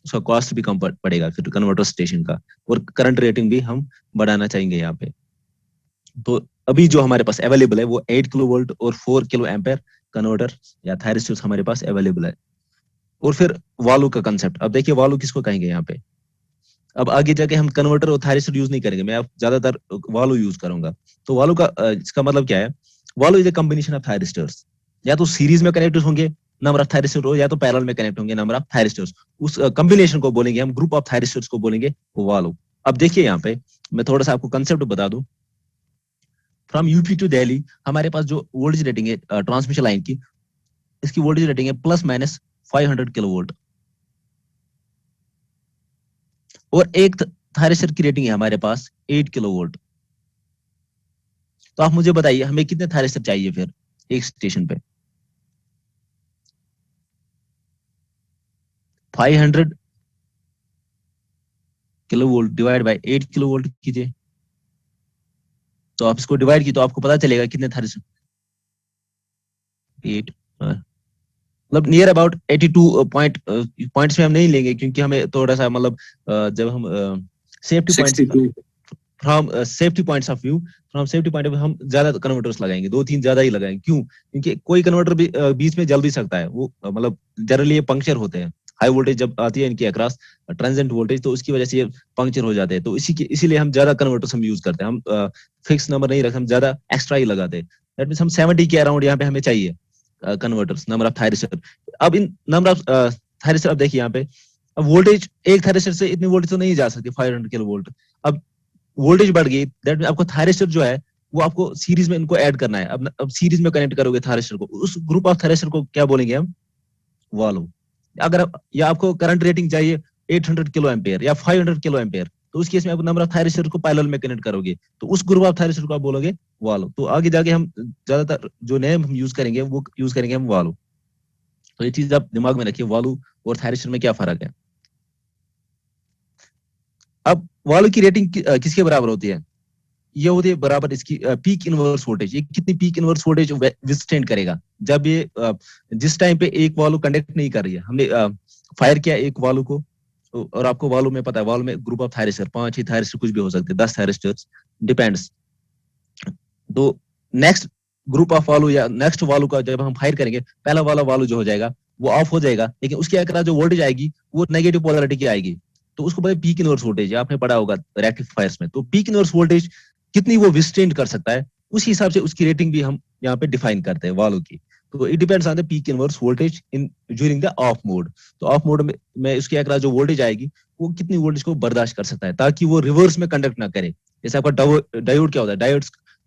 उसका कॉस्ट भी कम पड़ेगा फिर कन्वर्टर स्टेशन का, और करंट रेटिंग भी हम बढ़ाना चाहेंगे यहाँ पे। तो अभी जो हमारे पास अवेलेबल है वो 8 किलो वोल्ट और 4 किलो एम्पेयर कन्वर्टर या थायरिस्टर्स हमारे पास अवेलेबल है। और फिर वालू का कंसेप्ट, अब देखिए वालू किसको कहेंगे यहाँ पे। अब आगे जाके हम कन्वर्टर और थायरिस्टर यूज नहीं करेंगे, मैं अब ज्यादातर वालू यूज करूंगा। तो वालू का इसका मतलब क्या है, वालू is a combination of thyristors, या तो सीरीज में कनेक्टेड होंगे नंबर ऑफ थायरिस्टर, या तो पैरेलल में कनेक्ट होंगे नंबर ऑफ थायरिस्टर्स, उस कॉम्बिनेशन को बोलेंगे हम, ग्रुप ऑफ थायरिस्टर्स को बोलेंगे वालू। अब देखिए यहाँ पे मैं थोड़ा सा आपको कंसेप्ट बता दूं। फ्रॉम यूपी टू दिल्ली हमारे पास जो वोल्टेज रेटिंग है ट्रांसमिशन लाइन की, इसकी वोल्टेज रेटिंग है ±500 किलो वोल्ट, और एक थायरिस्टर की रेटिंग है हमारे पास 8 किलो वोल्ट। तो आप मुझे बताइए हमें कितने थायरिस्टर चाहिए फिर एक स्टेशन पे। 500 kilo volt divide by 8 kilo volt कीजिए, तो आप इसको डिवाइड कीजिए तो आपको पता चलेगा कितने थायरिस्टर। 8 मतलब नियर अबाउट 82 पॉइंट्स में हम नहीं लेंगे, क्योंकि हमें थोड़ा सा मतलब जब हम safety points from safety points of view, from safety point of view हम ज्यादा कन्वर्टर्स लगाएंगे, 2-3 ज्यादा ही लगाएंगे। क्यों? क्योंकि कोई कन्वर्टर भी बीच में जल भी सकता है, वो मतलब जनरली ये पंक्चर होते हैं, हाई वोल्टेज जब आती है इनके अक्रॉस ट्रांजिएंट वोल्टेज, तो उसकी वजह से ये पंक्चर हो जाते हैं। तो इसीलिए हम ज्यादा कन्वर्टर्स हम यूज करते हैं, हम फिक्स नंबर नहीं रखते, हम ज्यादा एक्स्ट्रा ही लगाते हैं। दैट मींस हम 70 के अराउंड यहाँ पे हमें चाहिए कन्वर्टर्स, नंबर ऑफ थायरिस्टर। अब इन नंबर ऑफ थायरिस्टर, अब देखिए यहाँ पे, अब वोल्टेज एक थायरिस्टर से इतनी वोल्टेज तो नहीं जा सकती 500 किलो वोल्ट। अब वोल्टेज बढ़ गई, दैट मीन आपको थायरिस्टर जो है वो आपको सीरीज में इनको ऐड करना है। अब सीरीज में कनेक्ट करोगे थायरिस्टर को, उस ग्रुप ऑफ थायरिस्टर को क्या बोलेंगे हम? वाल्व। अगर या आपको करंट रेटिंग चाहिए 800 किलो एम्पेयर या 500 किलो एम्पेयर, तो उस केस में आप नंबर ऑफ थायरिस्टर को पैरेलल में कनेक्ट करोगे, तो उस ग्रुप ऑफ थायरिस्टर को आप बोलोगे वाल्व। तो आगे जाके हम ज्यादातर जो नेम हम यूज करेंगे वो यूज करेंगे हम वाल्व। तो ये चीज आप दिमाग में रखिए, वाल्व और थायरिस्टर में क्या फर्क है। अब वाल्व की रेटिंग किसके बराबर होती है? ये होती है बराबर इसकी पीक इनवर्स वोल्टेज। ये कितनी पीक इनवर्स वोल्टेज विथस्टैंड करेगा जब ये जिस टाइम पे एक वाल्व कंडक्ट नहीं कर रही है, हमने फायर किया एक वाल्व को, और आपको वाल्व में पता है, वाल्व में group of thyristor 5 he thyristor कुछ भी हो सकते हैं, 10 थायरिस्टर्स डिपेंड्स। तो नेक्स्ट ग्रुप ऑफ वाल्व या नेक्स्ट वाल्व का जब हम फायर करेंगे, पहला वाला वाल्व जो हो जाएगा वो ऑफ हो जाएगा, लेकिन उसके अक्रॉस जो वोल्टेज आएगी वो नेगेटिव पोलैरिटी की आएगी। तो उसको बोलते पीक इनवर्स वोल्टेज, आपने पढ़ा होगा रेक्टिफायर्स में। तो पीक इनवर्स वोल्टेज कितनी वो विथस्टैंड कर सकता है, उस हिसाब से उसकी रेटिंग भी हम यहाँ पे डिफाइन करते हैं वाल्व की। तो it depends on the peak inverse voltage in during the of mode. तो ऑफ मोड में उसके अक्रॉस जो वोल्टेज आएगी वो कितनी वोल्टेज को बर्दाश्त कर सकता है, ताकि वो रिवर्स में कंडक्ट ना करे। जैसे आपका डायोड क्या होता है,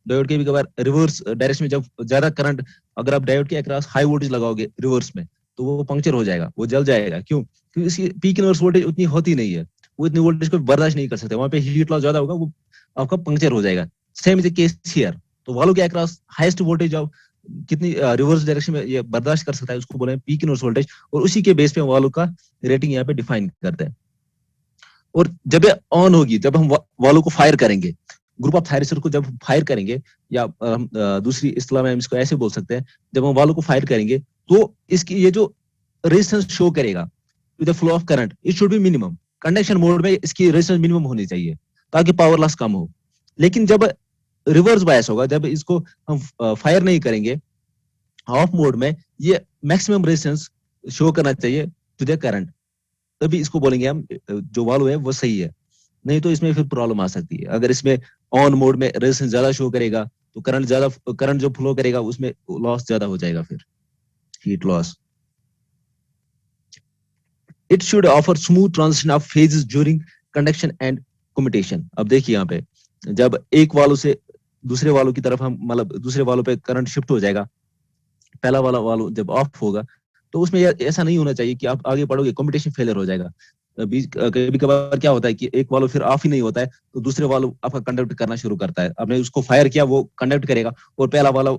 डायोड के भी कभार रिवर्स डायरेक्शन में जब ज्यादा करंट, अगर आप डायोड के अक्रॉस हाई वोल्टेज लगाओगे रिवर्स में, तो वो पंक्चर हो जाएगा, वो जल जाएगा। क्यों? क्योंकि इसकी पीक इनवर्स वोल्टेज उतनी होती नहीं है, वो इतनी वोल्टेज को बर्दाश्त नहीं कर सकते, वहां पे हीट लॉस ज्यादा होगा, वो आपका पंक्चर हो जाएगा। Same is the case here. तो वाल्व के अक्रॉस हाईएस्ट वोल्टेज ऑफ कितनी रिवर्स डायरेक्शन में ये बर्दाश्त कर सकता है, उसको बोले हैं पीक इनवर्स वोल्टेज, और उसी के बेस पे वालों का रेटिंग यहाँ पे डिफाइन करते हैं। और जब ये ऑन होगी, जब हम वालों को फायर करेंगे, ग्रुप ऑफ थायरिस्टर को जब फायर करेंगे, या दूसरी इस्तेलाह में हम इसको ऐसे बोल सकते हैं, जब हम वालों को फायर करेंगे तो इसकी ये जो रेजिस्टेंस शो करेगा to the flow of current, it should be minimum. Conduction mode में इसकी रेजिस्टेंस मिनिमम होनी चाहिए ताकि पावर लॉस कम हो। लेकिन जब रिवर्स बायस होगा, जब इसको हम फायर नहीं करेंगे ऑफ मोड में, ये मैक्सिमम रेजिस्टेंस शो करना चाहिए टू द करंट, तभी इसको बोलेंगे हम जो वाल्व है वो सही है। नहीं तो इसमें फिर प्रॉब्लम आ सकती है। अगर इसमें ऑन मोड में रेजिस्टेंस ज्यादा शो करेगा तो करंट जो फ्लो करेगा उसमें लॉस ज्यादा हो जाएगा, फिर heat loss. It should offer smooth transition of phases during conduction and commutation. अब देखिए यहाँ पे जब एक वाल्व से दूसरे वाल्व की तरफ हम मतलब दूसरे वाल्व पे करंट शिफ्ट हो जाएगा, पहला वाला वाल्व जब ऑफ होगा तो उसमें ऐसा नहीं होना चाहिए कि आप आगे बढ़ोगे कम्यूटेशन फेलियर हो जाएगा। कभी कभार क्या होता है कि एक वाल्व फिर ऑफ ही नहीं होता है तो दूसरे वाल्व आपका कंडक्ट करना शुरू करता है, आपने उसको फायर किया वो कंडक्ट करेगा, और पहला वाल्व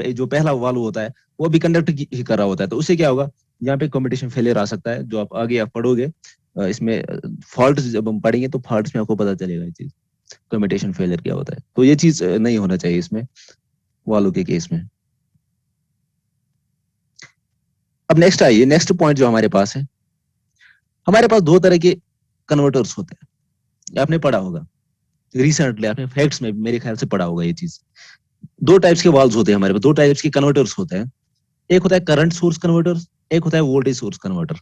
जो पहला वाल्व होता है वो भी कंडक्ट ही कर रहा होता है, तो उससे क्या होगा, यहाँ पे कम्यूटेशन फेलियर आ सकता है। जो आप आगे आप पढ़ोगे इसमें फॉल्ट जब हम पढ़ेंगे तो फॉल्ट में आपको पता चलेगा ये चीज, कम्यूटेशन फेलियर क्या होता है। तो ये चीज नहीं होना चाहिए इसमें वाल्व के केस में। अब नेक्स्ट आइए, नेक्स्ट पॉइंट जो हमारे पास है, हमारे पास दो तरह के कन्वर्टर्स होते हैं, आपने पढ़ा होगा रिसेंटली, आपने फैक्ट्स में मेरे ख्याल से पढ़ा होगा ये चीज। दो टाइप्स के वाल्व्स होते हैं हमारे पास, दो टाइप्स के कन्वर्टर्स होते हैं। एक होता है करंट सोर्स कन्वर्टर, एक होता है वोल्टेज सोर्स कन्वर्टर।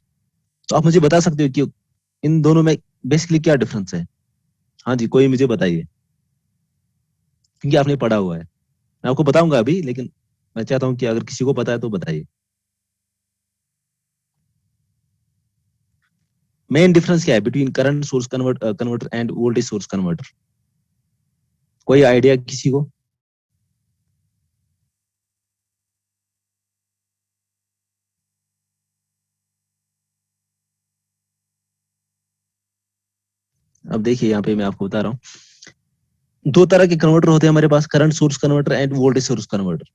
तो आप मुझे बता सकते हो कि इन दोनों में बेसिकली क्या डिफरेंस है? हाँ जी, कोई मुझे बताइए, क्योंकि आपने पढ़ा हुआ है। मैं आपको बताऊंगा अभी, लेकिन मैं चाहता हूं कि अगर किसी को पता है तो बताइए। मेन डिफरेंस क्या है between current source converter and voltage source converter? कोई आइडिया किसी को? अब देखिए यहाँ पे मैं आपको बता रहा हूँ, दो तरह के कन्वर्टर होते हैं हमारे पास, current source converter and voltage source converter.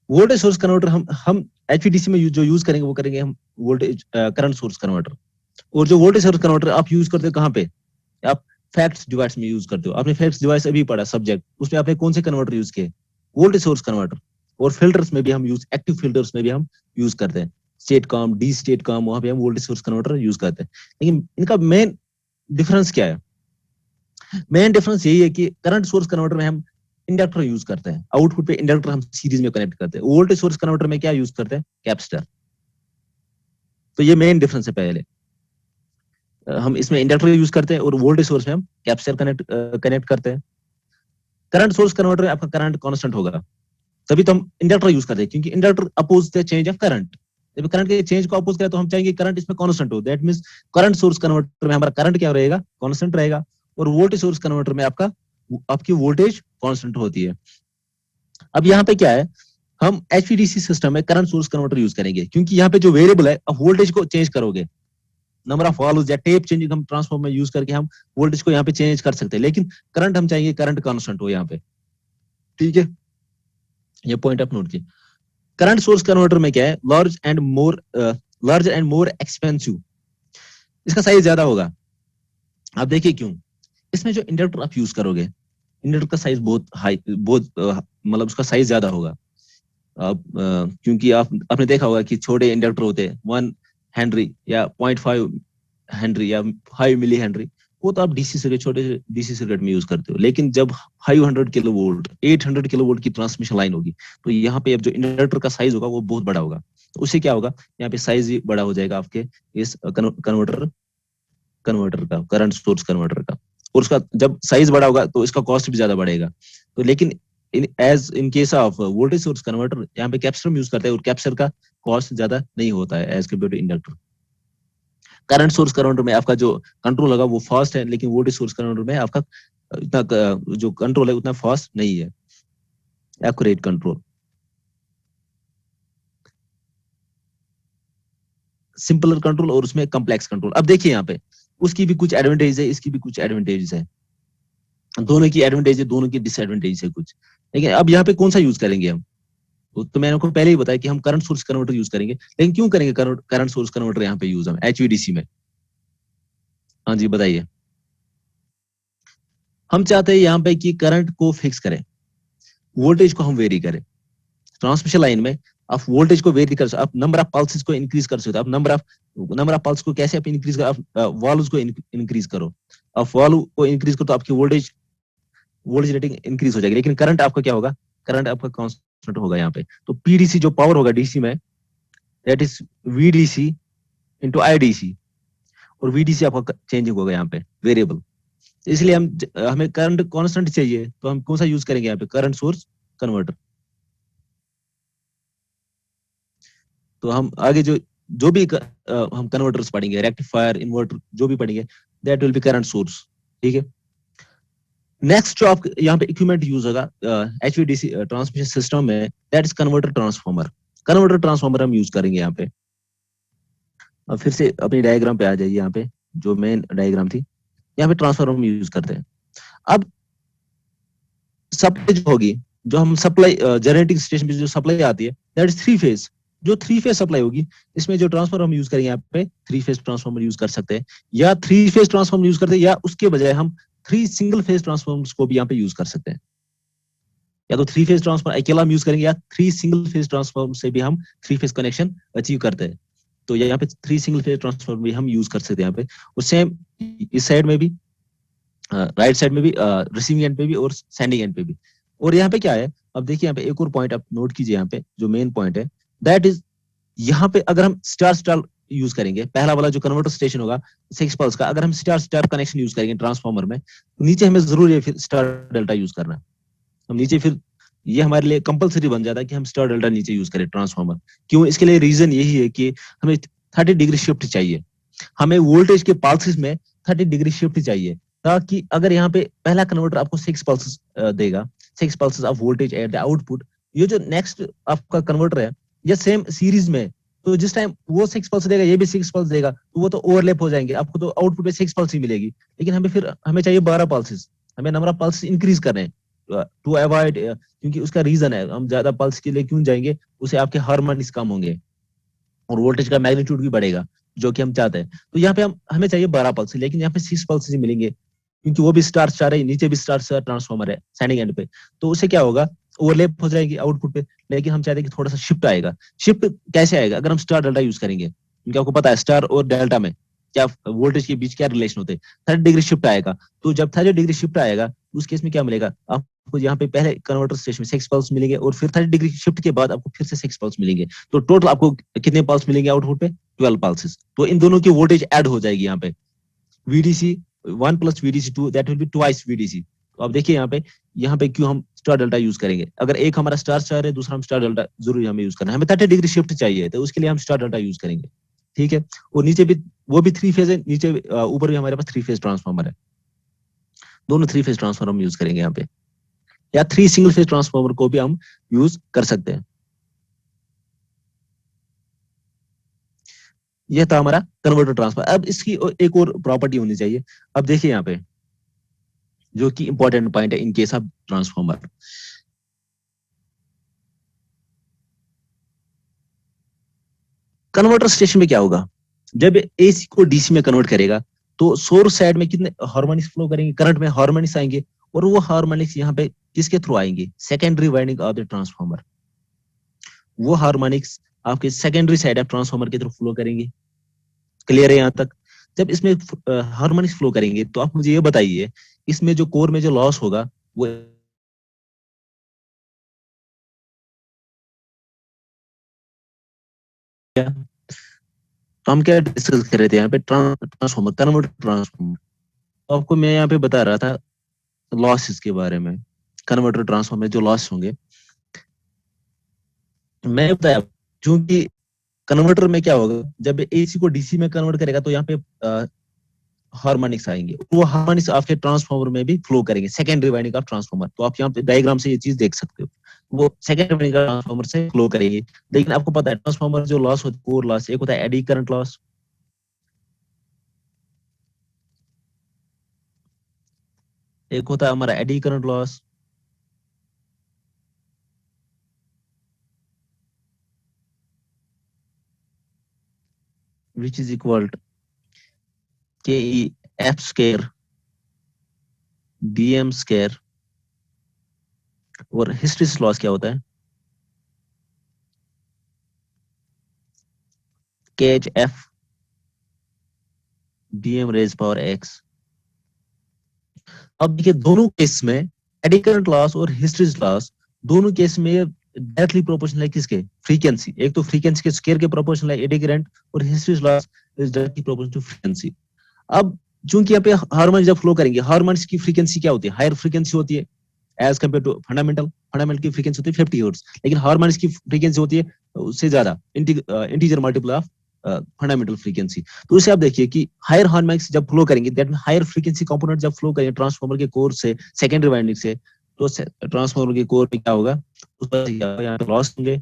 Voltage source converter हम एचवीडीसी में जो यूज करेंगे वो करेंगे हम वोल्टेज करंट सोर्स कन्वर्टर। और जो वोल्टेज सोर्स कन्वर्टर आप यूज करते हो कहाँ पे? आप फैक्ट्स डिवाइस में यूज करते हो। आपने फैक्ट्स डिवाइस अभी पढ़ा सब्जेक्ट, उसमें आपने कौन से कन्वर्टर यूज किए? Voltage source converter. और फिल्टर्स में भी हम यूज, एक्टिव फिल्टर्स में भी हम यूज करते हैं, state com, D state com, वहां पे हम वोल्टेज सोर्स कन्वर्टर यूज करते हैं। लेकिन इनका मेन डिफरेंस क्या है? मेन डिफरेंस यही है कि करंट सोर्स कन्वर्टर में हम इंडक्टर यूज करते हैं, आउटपुट पे इंडक्टर हम सीरीज में कनेक्ट करते हैं। वोल्टेज सोर्स कन्वर्टर में क्या यूज करते हैं? कैपेसिटर। तो ये मेन डिफरेंस है। पहले हम इसमें इंडक्टर यूज करते हैं और वोल्टेज सोर्स में हम कैपेसिटर कनेक्ट करते हैं। करंट सोर्स कन्वर्टर में आपका करंट कांस्टेंट होगा, तभी तो हम इंडक्टर यूज करते हैं, क्योंकि inductor oppose the change of current. जब करंट के चेंज को अपोज करें तो हम चाहेंगे करंट इसमें कांस्टेंट हो। That means current source converter में हमारा करंट क्या रहेगा? कांस्टेंट रहेगा। और वोल्टेज सोर्स कन्वर्टर में आपकी वोल्टेज कांस्टेंट होती है। अब यहाँ पे क्या है, हम एचवीडीसी सिस्टम में करंट सोर्स कन्वर्टर यूज करेंगे, क्योंकि यहाँ पे जो वेरिएबल है, अब वोल्टेज को चेंज करोगे, नंबर ऑफ वाल्व्स या टेप चेंजिंग हम ट्रांसफॉर्मर में यूज करके हम वोल्टेज को यहाँ पे चेंज कर सकते हैं, लेकिन करंट हम चाहिए करंट कांस्टेंट हो यहाँ पे। ठीक है, ये पॉइंट आप नोट कीजिए। करंट सोर्स कन्वर्टर में क्या है, लार्ज एंड मोर एक्सपेंसिव, इसका साइज ज्यादा होगा। आप देखिए क्यों, इसमें जो इंडक्टर आप यूज करोगे, इंडक्टर का साइज बहुत हाई, बहुत मतलब उसका साइज ज्यादा होगा। क्योंकि आपने देखा होगा कि छोटे इंडक्टर होते हैं 1 हेनरी या 0.5 हेनरी या 5 मिली हेनरी, वो तो आप डीसी सर्किट, छोटे डीसी सर्किट में यूज करते हो। लेकिन जब 500 किलो वोल्ट, 800 किलो वोल्ट की ट्रांसमिशन लाइन होगी, तो यहाँ पे अब जो इंडक्टर का साइज होगा वो बहुत बड़ा होगा। तो उससे क्या होगा, यहाँ पे साइज भी बड़ा हो जाएगा आपके इस कन्वर्टर का, करंट सोर्स कन्वर्टर का। और उसका जब साइज बड़ा होगा तो इसका कॉस्ट भी ज्यादा बढ़ेगा। तो लेकिन in case of voltage source converter, यहाँ पे कैपेसिटर यूज करते हैं और कैपेसिटर का कॉस्ट ज्यादा नहीं होता है as compared to inductor. Current source converter में आपका जो कंट्रोल होगा वो फास्ट है, लेकिन वोल्टेज सोर्स कन्वर्टर में आपका इतना जो कंट्रोल है उतना फास्ट नहीं है, एक्यूरेट कंट्रोल। सिंपलर कंट्रोल और उसमें कम्प्लेक्स कंट्रोल। अब देखिए यहाँ पे उसकी भी कुछ एडवांटेज है, इसकी भी कुछ एडवांटेज है, दोनों की एडवांटेज है, दोनों की डिसएडवांटेज है कुछ। लेकिन अब यहाँ पे कौन सा यूज करेंगे हम? तो मैंने आपको पहले ही बताया कि हम करंट सोर्स कन्वर्टर यूज करेंगे, लेकिन क्यों करेंगे करंट सोर्स कन्वर्टर यहाँ पे यूज हम एचवीडीसी में? हाँ जी बताइए। हम चाहते हैं यहाँ पे कि करंट को फिक्स करें, वोल्टेज को हम वेरी करें। ट्रांसमिशन लाइन में आप वोल्टेज को वेरी कर सकते, आप नंबर ऑफ पल्सेस को इंक्रीज कर सकते हो। आप नंबर ऑफ पल्स को कैसे आप इंक्रीज करो? आप वॉल्यूज को इंक्रीज करो। आप वॉल्यू को इंक्रीज करो तो आपकी वोल्टेज वोल्टेज रेटिंग इंक्रीज हो जाएगी। लेकिन करंट आपका क्या होगा? करंट आपका कांस्टेंट होगा यहाँ पे। तो पीडीसी जो पावर होगा डीसी में, that is VDC into IDC, और वीडीसी आपका चेंजिंग होगा यहाँ पे वेरिएबल। इसलिए हमें करंट कांस्टेंट चाहिए, तो हम कौन सा यूज करेंगे यहाँ पे? Current source converter. तो हम आगे जो भी हम कन्वर्टर्स पढ़ेंगे, रेक्टिफायर, इन्वर्टर, जो भी पढ़ेंगे, that will B current source. ठीक है। नेक्स्ट जो आप यहाँ पे इक्विपमेंट यूज होगा एचवीडीसी ट्रांसमिशन सिस्टम में, that is converter transformer. Converter transformer हम यूज करेंगे यहाँ पे। अब फिर से अपनी डायग्राम पे आ जाइए, यहाँ पे जो मेन डायग्राम थी, यहाँ पे ट्रांसफार्मर हम यूज करते हैं। अब सप्लाई जो होगी, जो हम सप्लाई जनरेटिंग स्टेशन पे जो सप्लाई आती है, दैट इज थ्री फेज। जो थ्री फेज सप्लाई होगी, इसमें जो ट्रांसफार्मर हम यूज करेंगे यहाँ पे, थ्री फेज ट्रांसफार्मर यूज कर सकते हैं, या थ्री फेज ट्रांसफार्मर यूज करते हैं, या उसके बजाय हम थ्री सिंगल फेज ट्रांसफार्मर्स को भी यहाँ पे यूज कर सकते हैं। या तो थ्री फेज ट्रांसफार्मर अकेला हम यूज करेंगे, या थ्री सिंगल फेज ट्रांसफार्मर से भी हम थ्री फेज कनेक्शन अचीव करते हैं। तो यहाँ पे थ्री सिंगल फेज ट्रांसफार्मर भी हम यूज कर सकते हैं यहाँ पे। और सेम इस साइड में भी, राइट साइड में भी, रिसीविंग एंड पे भी और सेंडिंग एंड पे भी। और यहाँ पे क्या है, अब देखिए यहाँ पे एक और पॉइंट आप नोट कीजिए, यहाँ पे जो मेन पॉइंट है, दैट इज यहाँ पे अगर हम स्टार स्टार यूज करेंगे, पहला वाला जो कन्वर्टर स्टेशन होगा सिक्स पल्स का, अगर हम स्टार स्टार कनेक्शन यूज करेंगे ट्रांसफार्मर में, तो नीचे हमें जरूर है फिर स्टार डेल्टा यूज करना। हम नीचे फिर ये हमारे लिए कंपलसरी बन जाता है कि हम स्टार डेल्टा नीचे यूज करें ट्रांसफार्मर। क्यों? इसके लिए रीजन यही है कि हमें 30 डिग्री शिफ्ट चाहिए, हमें वोल्टेज के पल्सेस में 30 डिग्री शिफ्ट चाहिए, ताकि अगर यहाँ पे पहला कन्वर्टर आपको सिक्स पल्सेस देगा, six pulses of voltage at the output, ये जो नेक्स्ट आपका कन्वर्टर है, ये सेम सीरीज में, तो जिस टाइम वो सिक्स पल्स देगा, ये भी सिक्स पल्स देगा, तो वो तो ओवरलैप हो जाएंगे, आपको तो आउटपुट में सिक्स पल्स ही मिलेगी। लेकिन हमें चाहिए 12 पल्सेस, हमें नंबर ऑफ पल्स इंक्रीज करने हैं टू अवॉइड, क्योंकि उसका रीजन है, हम ज्यादा पल्स के लिए क्यों जाएंगे, उसे आपके हार्मोनिक्स कम होंगे और वोल्टेज का मैग्नीट्यूड भी बढ़ेगा, जो कि हम चाहते हैं। तो यहाँ पे हमें चाहिए 12 पल्स, लेकिन यहाँ पे 6 पल्स ही मिलेंगे, क्योंकि वो भी स्टार स्टार है, नीचे भी स्टार स्टार ट्रांसफॉर्मर है सेंडिंग एंड पे। तो उससे क्या होगा, ओवरलैप हो जाएगी आउटपुट पे। लेकिन हम चाहते हैं कि थोड़ा सा शिफ्ट आएगा। शिफ्ट कैसे आएगा? अगर हम स्टार डेल्टा यूज करेंगे, क्योंकि आपको पता है स्टार और डेल्टा में क्या वोल्टेज के बीच क्या रिलेशन होते हैं, 30 डिग्री शिफ्ट आएगा। तो जब 30 डिग्री शिफ्ट आएगा, उस केस में क्या मिलेगा आपको? यहाँ पे पहले कन्वर्टर स्टेशन में सिक्स पल्स मिलेंगे, और फिर 30 डिग्री शिफ्ट के बाद आपको फिर से सिक्स पल्स मिलेंगे। तो टोटल आपको कितने पल्स मिलेंगे आउटपुट पे? 12 पल्सेस। तो इन दोनों की वोल्टेज ऐड हो जाएगी यहाँ पे, VDC one plus VDC two, that will be twice VDC. तो अब देखिए यहाँ पे क्यों हम स्टार डेल्टा यूज करेंगे? अगर एक हमारा स्टार स्टार है, दूसरा हम स्टार डेल्टा जरूर हमें यूज करना है, हमें 30 डिग्री शिफ्ट चाहिए, तो उसके लिए हम स्टार डेल्टा यूज करेंगे। ठीक है। और नीचे भी वो भी थ्री फेज है, नीचे ऊपर भी हमारे पास थ्री फेज ट्रांसफार्मर है, दोनों थ्री फेज ट्रांसफार्मर हम यूज करेंगे यहाँ पे, या थ्री सिंगल फेज ट्रांसफार्मर को भी हम यूज कर सकते हैं। यह था हमारा कन्वर्टर ट्रांसफर। अब इसकी एक और प्रॉपर्टी होनी चाहिए। अब देखिए यहाँ पे जो कि इंपॉर्टेंट पॉइंट है in case of transformer, converter station में क्या होगा, जब एसी को डीसी में कन्वर्ट करेगा, तो सोर्स साइड में कितने हार्मोनिक्स फ्लो करेंगे, करंट में हार्मोनिक्स आएंगे, और वो हार्मोनिक्स यहाँ पे किसके थ्रू आएंगे? Secondary winding of the transformer. वो हार्मोनिक्स आपके सेकेंडरी साइड ऑफ ट्रांसफार्मर के थ्रू फ्लो करेंगे। क्लियर है यहाँ तक? जब इसमें हार्मोनिक्स फ्लो करेंगे, तो आप मुझे ये बताइए, इसमें जो कोर में जो लॉस होगा वो क्या? तो हम क्या डिस्कस कर रहे थे यहाँ पे? Transformer, converter transformer. तो आपको मैं यहाँ पे बता रहा था लॉसेस के बारे में, कन्वर्टर ट्रांसफार्मर में जो लॉस होंगे। मैं बताया, क्योंकि कन्वर्टर में क्या होगा, जब एसी को डीसी में कन्वर्ट करेगा, तो यहाँ पे हार्मोनिक्स आएंगे, वो हार्मोनिक्स आपके ट्रांसफार्मर में भी फ्लो करेंगे, सेकेंडरी वाइंडिंग ऑफ ट्रांसफार्मर। तो आप यहाँ पे डायग्राम से ये चीज देख सकते हो, वो सेकेंडरी वाइंडिंग ट्रांसफार्मर से फ्लो करेंगे। लेकिन आपको पता है ट्रांसफार्मर जो लॉस होता है, कोर लॉस, एक होता है एडी करंट लॉस, एक होता है हमारा AD current loss, which is equal to ke f square bm square और हिस्ट्रीज लॉस क्या होता है K H F bm raise power x। अब देखिए दोनों केस में एडी करंट लॉस और हिस्ट्रीज लॉस दोनों केस में डायरेक्टली प्रोपोर्शनल है किसके फ्रीक्वेंसी। एक तो फ्रीक्वेंसी के स्क्वायर के प्रोपोर्शनल है एडी करंट और hysteresis loss is directly proportional to frequency. अब चूंकि यहाँ पे हार्मोनिक्स जब फ्लो करेंगे हार्मोनिक्स की फ्रीक्वेंसी क्या होती है हायर फ्रीक्वेंसी होती है एज कम्पेयर टू फंडामेंटल की फ्रीक्वेंसी होती है 50 हर्ट्ज लेकिन हार्मोनिक्स की फ्रीक्वेंसी होती है उससे ज्यादा integer multiple of fundamental frequency. तो उसे आप देखिए कि हायर हार्मोनिक्स जब फ्लो करेंगे that mean higher frequency component जब फ्लो करेंगे ट्रांसफार्मर के कोर से सेकेंडरी वाइंडिंग से तो ट्रांसफार्मर के कोर में क्या होगा उस पर यहाँ पे लॉस होंगे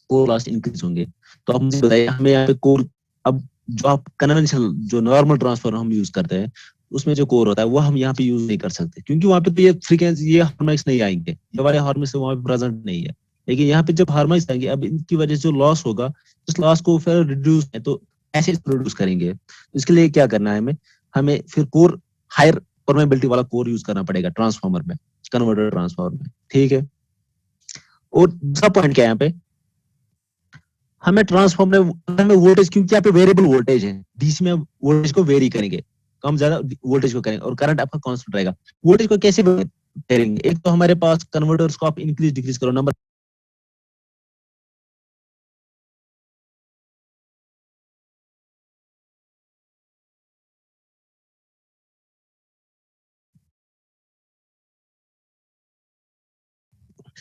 कोर लॉस इंक्रीज होंगे। तो आप मुझे बताइए हमें यहाँ पे कोर अब जो आप कन्वेंशनल जो नॉर्मल ट्रांसफार्मर हम यूज करते हैं उसमें जो कोर होता है वो हम यहाँ पे यूज नहीं कर सकते क्योंकि वहाँ पे तो ये फ्रीक्वेंसी ये हार्मोनिक्स नहीं आएंगे ये वाले हार्मोनिक्स वहाँ पे प्रेजेंट नहीं है। लेकिन यहाँ पे जब हार्मोनिक्स आएंगे अब इनकी वजह से जो लॉस होगा उस लॉस को फिर रिड्यूस है तो ऐसे रिड्यूस करेंगे। इसके लिए क्या करना है हमें फिर कोर हायर परमेबिलिटी वाला कोर यूज करना पड़ेगा ट्रांसफार्मर में कन्वर्टर ट्रांसफार्मर में ठीक है। और दूसरा पॉइंट क्या है यहाँ पे हमें ट्रांसफार्मर में वोल्टेज क्योंकि यहाँ पे वेरिएबल वोल्टेज है डीसी में वोल्टेज को वेरी करेंगे कम ज्यादा वोल्टेज को करेंगे और करंट आपका कांस्टेंट रहेगा। वोल्टेज को कैसे करेंगे एक तो हमारे पास कन्वर्टर्स को आप इंक्रीज डिक्रीज करो नंबर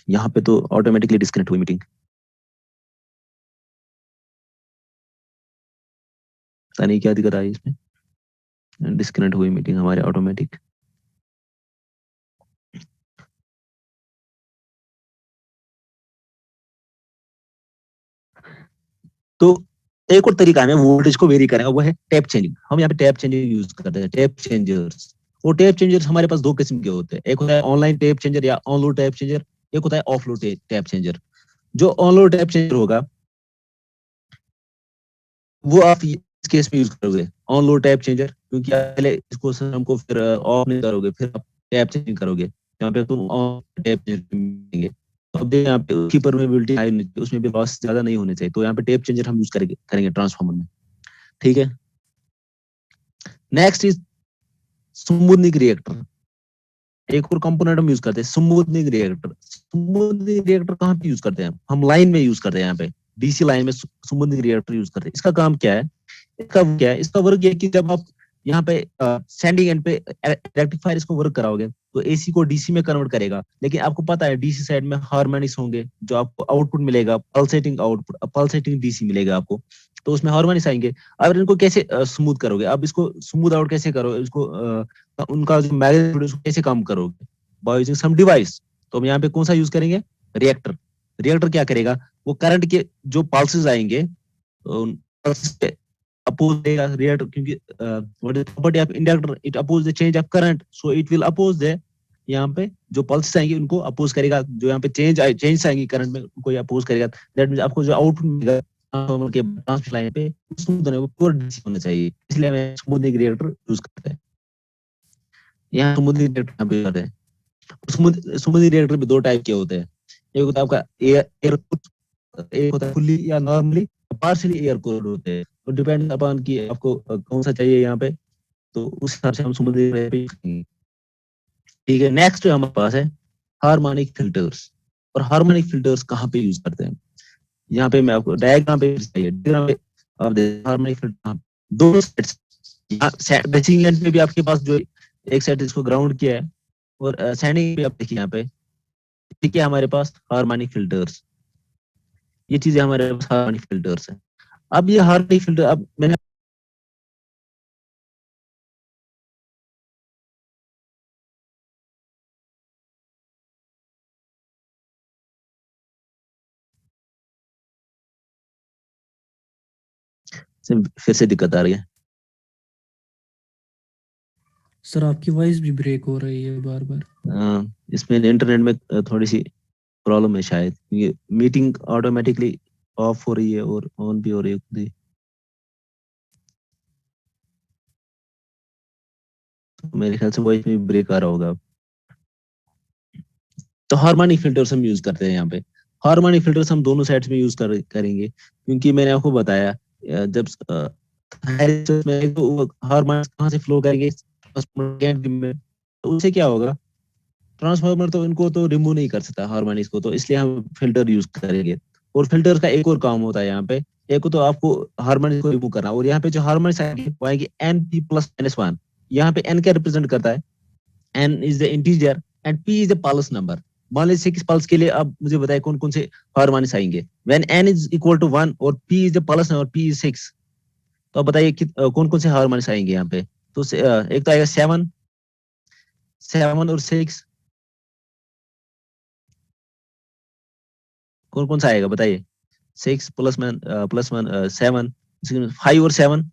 यहाँ पे तो ऑटोमेटिकली डिस्कनेक्ट हुई मीटिंग पता नहीं क्या दिक्कत आई इसमें डिस्कनेक्ट हुई मीटिंग हमारे ऑटोमेटिक। तो एक और तरीका है वोल्टेज को वेरी करेंगे वो है टैप चेंजिंग। हम यहाँ पे टैप चेंजिंग यूज करते हैं टैप चेंजर्स। और टैप चेंजर्स हमारे पास दो किस्म के होते हैं एक होता है ऑनलाइन टैप चेंजर या ऑन लोड टैप चेंजर एक होता है ऑफ लोड टैप चेंजर। जो ऑन लोड टैप चेंजर होगा वो आप इस केस में यूज करोगे ऑन लोड टैप चेंजर क्योंकि पहले इसको सिस्टम को फिर ऑफ नहीं करोगे फिर आप टैप चेंजिंग करोगे यहाँ पे तुम ऑन टैप चेंजर तो अब यहाँ पे उसकी परमेबिलिटी हाई होनी चाहिए उसमें भी लॉस ज्यादा नहीं होने चाहिए तो यहाँ पे टैप चेंजर हम यूज करेंगे ट्रांसफार्मर में ठीक है। Next is smoothening reactor. एक और कंपोनेंट हम यूज करते हैं स्मूथनिंग रिएक्टर। स्मूथनिंग रिएक्टर कहाँ पे यूज करते हैं हम लाइन में यूज करते हैं यहाँ पे डीसी लाइन में स्मूथनिंग रिएक्टर यूज करते हैं। इसका काम क्या है इसका वर्क ये है कि जब आप यहाँ पे सेंडिंग एंड पे रेक्टिफायर इसको वर्क कराओगे तो एसी को डीसी में कन्वर्ट करेगा लेकिन आपको पता है डीसी साइड में हार्मोनिक्स होंगे जो आपको आउटपुट मिलेगा पल्सेटिंग आउटपुट पल्सेटिंग डीसी मिलेगा आपको तो उसमें हार्मोनिक्स आएंगे। अब इनको कैसे स्मूथ करोगे अब इसको स्मूथ आउट कैसे करो इसको उनका जो मैग्नेटिक उसको कैसे काम करोगे बाय यूजिंग सम डिवाइस। तो हम यहाँ पे कौन सा यूज करेंगे रिएक्टर। रिएक्टर क्या करेगा वो करंट के जो पल्सेस आएंगे oppose the reactor क्योंकि what is the property of inductor it oppose the change of current so it will oppose the यहाँ पे जो पल्स आएंगे उनको अपोज करेगा जो यहाँ पे चेंज आएंगी करंट में उनको अपोज करेगा दैट मींस आपको जो आउटपुट मिलेगा ट्रांसफार्मर के ट्रांसमिशन लाइन पे स्मूथ होने वो प्योर डीसी होना चाहिए इसलिए हमें स्मूथनिंग रिएक्टर यूज करते हैं। यहाँ स्मूथनिंग रिएक्टर यहाँ पे करते हैं स्मूथनिंग रिएक्टर भी दो टाइप के होते हैं एक होता है आपका एयर एक होता है फुल्ली या नॉर्मली पार्शियली एयर कूल्ड होते हैं तो डिपेंड अपॉन कि आपको कौन सा चाहिए यहाँ पे तो उस हिसाब से हम स्मूथनिंग रिएक्टर ठीक है। नेक्स्ट जो हमारे पास है हार्मोनिक फिल्टर्स। और हार्मोनिक फिल्टर्स कहाँ पे यूज करते हैं यहाँ पे मैं आपको डायग्राम पे चाहिए डायग्राम पे आप देखिए हार्मोनिक फिल्टर दो सेट्स बेसिक एंड पे भी आपके पास जो एक सेट इसको ग्राउंड किया है और सेंडिंग पे आप देखिए यहाँ पे ठीक है हमारे पास हार्मोनिक फिल्टर्स ये चीजें हमारे पास हार्मोनिक फिल्टर्स है। अब ये हार्मोनिक फिल्टर अब मैंने फिर से दिक्कत आ रही है सर आपकी वॉइस भी ब्रेक हो रही है बार बार। इसमें इंटरनेट में थोड़ी सी प्रॉब्लम है शायद ये मीटिंग ऑटोमेटिकली ऑफ हो रही है और ऑन भी हो रही है खुद ही। तो मेरे ख्याल से वॉइस में ब्रेक आ रहा होगा। तो हार्मोनिक फिल्टर्स हम यूज करते हैं यहाँ पे। हार्मोनिक फिल्टर्स हम दोनों साइड्स में यूज करेंगे, क्योंकि मैंने आपको बताया जब में तो हार्मोनिक्स कहाँ से फ्लो करेंगे में, तो उससे क्या होगा, ट्रांसफार्मर तो इनको तो रिमूव नहीं कर सकता हार्मोनिक्स को, तो इसलिए हम फिल्टर यूज करेंगे। और फिल्टर का एक और काम होता है यहाँ पे, एक तो आपको हार्मोनिक्स को रिमूव करना, और यहाँ पे जो हार्मोनिक्स आएंगे वो आएंगे N P plus minus one. यहाँ पे एन क्या रिप्रेजेंट करता है, N is the integer and P is the pulse number. मान लीजिए 6 पल्स के लिए अब मुझे बताए कौन कौन से हार्मोनिक्स आएंगे। When N is equal to 1 और P is the pulse number, P is 6, तो अब बताइए कौन कौन से हार्मोनिक्स आएंगे यहाँ पे। तो एक तो आएगा 7, 7 और 6, कौन कौन सा आएगा बताइए। 6 प्लस 1 7, 5 और 7।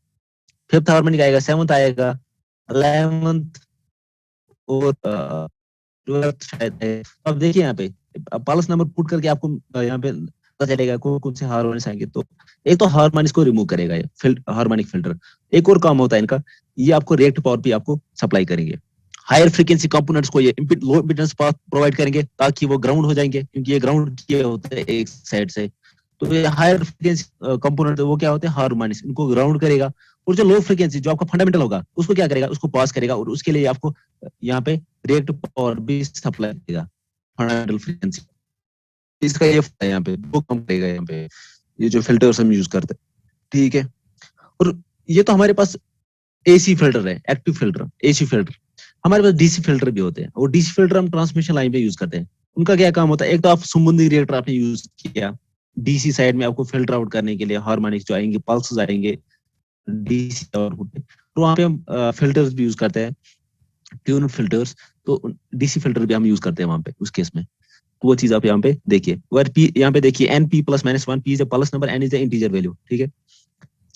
फिफ्थ हार्मोनिक आएगा, 7th आएगा, 11th और 12th शायद है। अब देखिए यहाँ पे पालस नंबर पुट करके आपको यहाँ पे पता चलेगा कौन कौन से हार्मोनिक्स आएंगे। तो एक तो हार्मोनिक्स को रिमूव करेगा ये हार्मोनिक फिल्टर। एक और काम होता है इनका, ये आपको रिएक्ट पावर भी आपको सप्लाई करेंगे। हायर फ्रीक्वेंसी कंपोनेंट्स को ये लो इम्पीडेंस पाथ प्रोवाइड करेंगे ताकि वो ग्राउंड हो जाएंगे, क्योंकि ये ग्राउंड किए होते हैं एक साइड से। तो ये हायर फ्रीक्वेंसी कंपोनेंट वो क्या होते हैं, हार्मोनिक्स, इनको ग्राउंड करेगा। और जो लो फ्रीक्वेंसी जो आपका फंडामेंटल होगा उसको क्या करेगा, उसको पास करेगा, और उसके लिए आपको यहाँ पे रिएक्ट पावर भी सप्लाई करेगा फंडामेंटल फ्रीक्वेंसी। इसका ये फायदा है, यहाँ पे वो कम करेगा यहाँ पे ये जो फिल्टर्स हम यूज करते हैं, ठीक है। और ये तो हमारे पास एसी फिल्टर है, एक्टिव फिल्टर, एसी फिल्टर। हमारे पास डीसी फिल्टर भी होते हैं, और डीसी फिल्टर हम ट्रांसमिशन लाइन पे यूज करते हैं। उनका क्या काम होता है, एक तो आप संबंधी रिएक्टर आपने यूज किया डीसी साइड में, आपको फिल्टर आउट करने के लिए हार्मोनिक्स जो आएंगे, पल्सेस आएंगे डीसी आउटपुट पे, तो वहाँ पे हम फिल्टर्स भी यूज करते हैं, ट्यून फिल्टर्स। तो डीसी फिल्टर भी हम यूज करते हैं वहाँ पे उस केस में। तो वो चीज आप यहाँ पे देखिए, पी यहाँ पे देखिए N P plus minus one, P is pulse number, N is the integer value, ठीक है।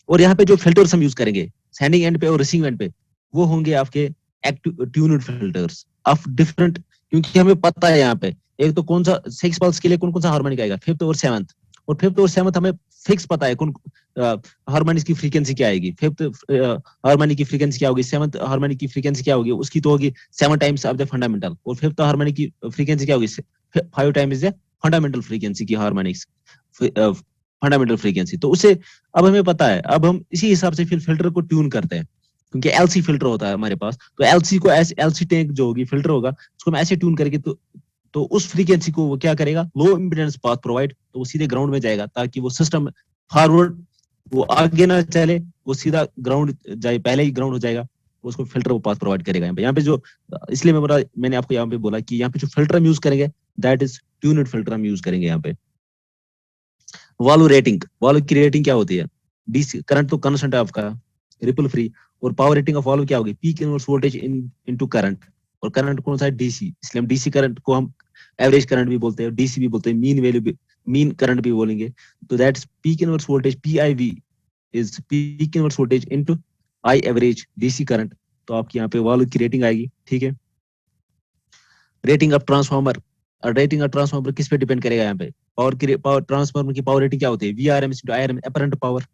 और यहाँ पे जो फिल्टर्स हम यूज करेंगे सेंडिंग एंड पे और रिसीविंग एंड पे, वो होंगे आपके active tuned filters of different, क्योंकि हमें पता है यहाँ पे एक तो कौन सा 6 पल्स के लिए कौन कौन सा हार्मोनिक आएगा, फिफ्थ और सेवंथ। और फिफ्थ और सेवंथ हमें फिक्स पता है कौन हार्मोनिक्स की फ्रीक्वेंसी क्या आएगी, फिफ्थ हार्मोनिक की फ्रीक्वेंसी क्या होगी, सेवंथ हार्मोनिक की फ्रीक्वेंसी क्या होगी, उसकी तो होगी 7 टाइम्स ऑफ द फंडामेंटल। और फिफ्थ हार्मोनिक की फ्रीक्वेंसी क्या होगी, 5 टाइम्स द फंडामेंटल फ्रीक्वेंसी की हार्मोनिक्स फंडामेंटल फ्रीक्वेंसी। तो उसे अब हमें पता है, अब हम इसी हिसाब से फिर फिल्टर को ट्यून करते हैं, क्योंकि एलसी फिल्टर होता है हमारे पास। तो एलसी को ऐसे, एलसी टैंक जो होगी फिल्टर होगा, उसको हम ऐसे ट्यून करके तो उस फ्रीक्वेंसी को वो क्या करेगा, लो इम्पीडेंस पाथ प्रोवाइड, तो वो सीधे ग्राउंड में जाएगा, ताकि वो सिस्टम फॉरवर्ड वो आगे ना चले, वो सीधा ग्राउंड जाए, पहले ही ग्राउंड हो जाएगा। उसको फिल्टर वो पाथ प्रोवाइड करेगा यहाँ पे जो, इसलिए मैंने आपको यहाँ पे बोला कि यहाँ पे जो फिल्टर हम यूज करेंगे दैट इज ट्यून्ड फिल्टर हम यूज करेंगे यहाँ पे। वाल्व रेटिंग, वाल्व की रेटिंग क्या होती है, डीसी करंट तो कांस्टेंट है आपका, रिपल फ्री। और पावर रेटिंग ऑफ वाल्व क्या होगी, peak inverse voltage into current. और करंट कौन सा है, डीसी, इसलिए हम डीसी करंट को हम एवरेज करंट भी बोलते हैं, डीसी भी बोलते हैं, मीन वैल्यू भी, मीन करंट भी बोलेंगे। तो that's peak inverse voltage, PIV is peak inverse voltage into I average DC current. तो आपकी यहाँ पे वाल्व की रेटिंग आएगी, ठीक है। Rating of transformer, rating of transformer किस पे डिपेंड करेगा, यहाँ पे पावर ट्रांसफार्मर की पावर रेटिंग क्या होती है, VRMS into IRMS apparent power,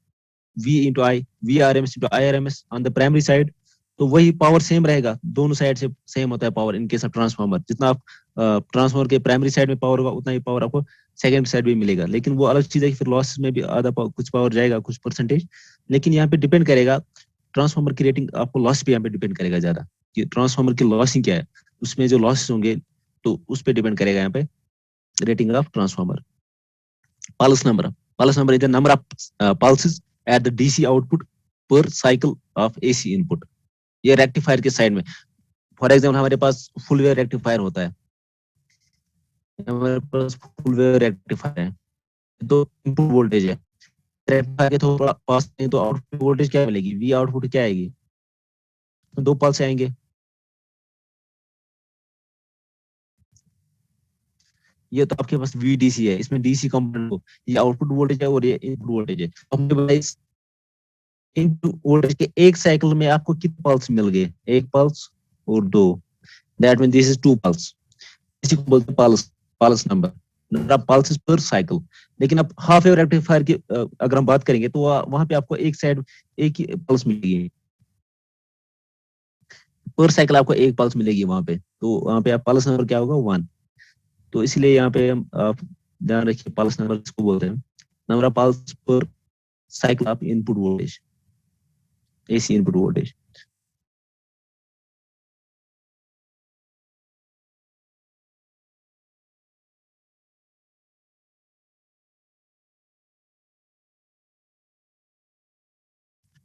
V into I, VRMS into IRMS on the primary side. तो वही पावर सेम रहेगा, दोनों साइड से सेम होता है power in case of transformer. जितना आप ट्रांसफार्मर के प्राइमरी साइड में पावर होगा उतना ही पावर आपको सेकेंडरी साइड भी मिलेगा। लेकिन वो अलग चीज है कि फिर लॉस में भी आधा कुछ पावर जाएगा, कुछ परसेंटेज। लेकिन यहाँ पे डिपेंड करेगा ट्रांसफार्मर की रेटिंग, आपको लॉस पे यहाँ पे डिपेंड करेगा ज्यादा, कि ट्रांसफार्मर की लॉसिंग क्या है, उसमें जो लॉस होंगे तो उस पर डिपेंड करेगा यहाँ पे rating of transformer. Pulse number is the number of pulses at the DC output per cycle of AC input। ये रेक्टिफायर के साइड में, फॉर एग्जाम्पल हमारे पास फुल वेव रेक्टिफायर होता है, हमारे पास फुल वेव रेक्टिफायर है, तो इनपुट वोल्टेज है, रेक्टिफायर के थोड़ा पास नहीं तो आउटपुट वोल्टेज क्या मिलेगी, वी आउटपुट क्या आएगी, तो 2 पल्स आएंगे। ये तो आपके पास वीडीसी है, इसमें डीसी कंपोनेंट को, ये आउटपुट वोल्टेज है और ये इनपुट वोल्टेज है। हमने बताया इनपुट वोल्टेज के एक साइकिल में आपको कितने पल्स मिल गए, 1 पल्स और 2, that mean this is 2 pulse. इसी को बोलते हैं pulse, pulse number of pulses पर साइकिल। लेकिन अब हाफ वेव रेक्टिफायर की अगर हम बात करेंगे तो वहां पे आपको एक साइड एक ही पल्स मिलेगी, पर साइकिल आपको एक पल्स मिलेगी वहां पे, तो वहां पे आप पल्स नंबर क्या होगा 1। तो इसलिए यहाँ पे आप ध्यान रखिए, पल्स नंबर किसको बोलते हैं, नंबर ऑफ पल्स पर cycle of input voltage, AC input voltage.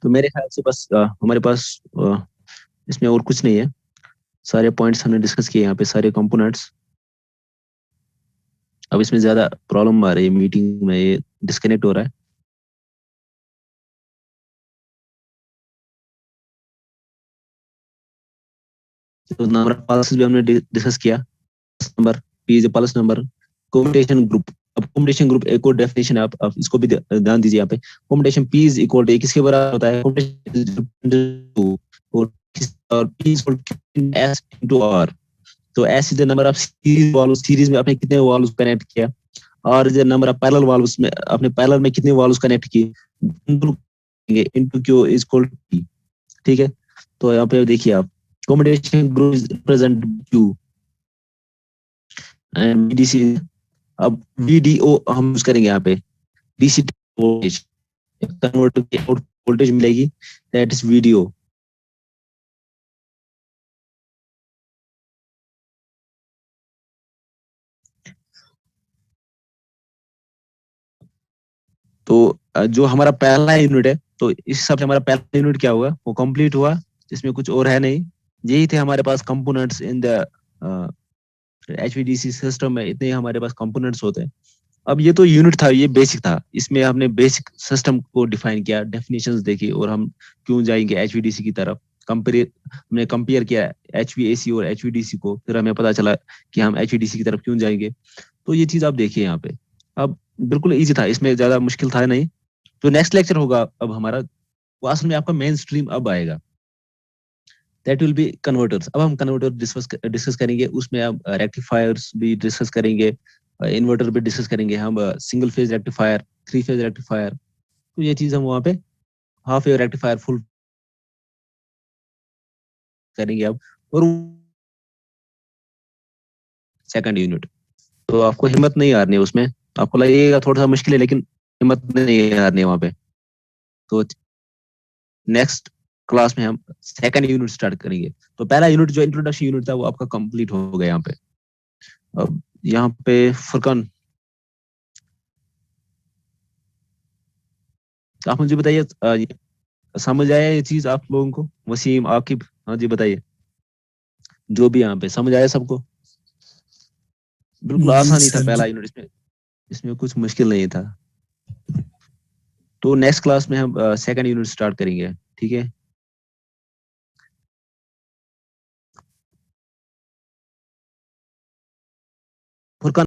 तो मेरे ख्याल से बस हमारे पास इसमें और कुछ नहीं है, सारे पॉइंट्स हमने डिस्कस किए यहाँ पे, सारे कंपोनेंट्स। अब इसमें ज्यादा प्रॉब्लम आ रही है, मीटिंग में ये डिस्कनेक्ट हो रहा है। तो नंबर ऑफ पल्सेस भी हमने डिस्कस किया, number, P is pulse number. Commutation group, अब कम्युटेशन ग्रुप एक और डेफिनेशन है, आप इसको भी ध्यान दीजिए यहाँ पे। Commutation P is equal to किसके बराबर होता है, और P is S into R. तो S is the number of series valve, series में आपने कितने वॉल्व कनेक्ट किया, और is the number of parallel valves में आपने पैरेलल में कितने वॉल्व्स कनेक्ट किए, into Q is equal to P. ठीक है, तो यहाँ पे देखिए आप, commutation group is represent Q and BDC. अब वीडीओ हम यूज करेंगे यहाँ पे, डीसी वोल्टेज, कन्वर्टर की आउटपुट वोल्टेज मिलेगी, दैट इज वीडीओ। तो जो हमारा पहला यूनिट है, तो इस हिसाब से हमारा पहला यूनिट क्या हुआ, वो कंप्लीट हुआ, इसमें कुछ और है नहीं। यही थे हमारे पास components in the HVDC system में, इतने हमारे पास कंपोनेंट्स होते हैं। अब ये तो यूनिट था, ये बेसिक था, इसमें हमने बेसिक सिस्टम को डिफाइन किया, डेफिनेशंस देखी, और हम क्यों जाएंगे एचवीडीसी की तरफ। कंपेयर, हमने कंपेयर किया एचवीएसी और एचवीडीसी को, फिर हमें पता चला कि हम एचवीडीसी की तरफ क्यों जाएंगे। तो ये चीज आप देखिए यहाँ पे, अब बिल्कुल इजी था, इसमें ज्यादा मुश्किल था नहीं। जो नेक्स्ट लेक्चर होगा अब हमारा, वो असल में आपका मेन स्ट्रीम अब आएगा, दैट विल बी कन्वर्टर्स। अब हम कन्वर्टर डिस्कस करेंगे, उसमें अब रेक्टिफायर्स भी डिस्कस करेंगे, इन्वर्टर भी डिस्कस करेंगे हम, single phase rectifier, three phase rectifier. तो ये चीज हम वहाँ पे हाफ वेव रेक्टिफायर, फुल करेंगे अब। और सेकंड यूनिट, तो आपको हिम्मत नहीं हारनी है उसमें, आपको लगेगा थोड़ा सा मुश्किल है, लेकिन हिम्मत नहीं हारनी है वहाँ पे। तो नेक्स्ट क्लास में हम सेकंड यूनिट स्टार्ट करेंगे। तो पहला यूनिट जो इंट्रोडक्शन यूनिट था, वो आपका कंप्लीट हो गया यहाँ पे। अब यहाँ पे फुरकान, आप मुझे बताइए, समझ आया ये चीज आप लोगों को, वसीम, आकिब, हाँ जी बताइए, जो भी यहाँ पे समझ आया सबको। बिल्कुल जी आसान ही था सर पहला जी। यूनिट, इसमें इसमें कुछ मुश्किल नहीं था। तो नेक्स्ट क्लास में हम सेकंड यूनिट स्टार्ट करेंगे, ठीक है। फुरकान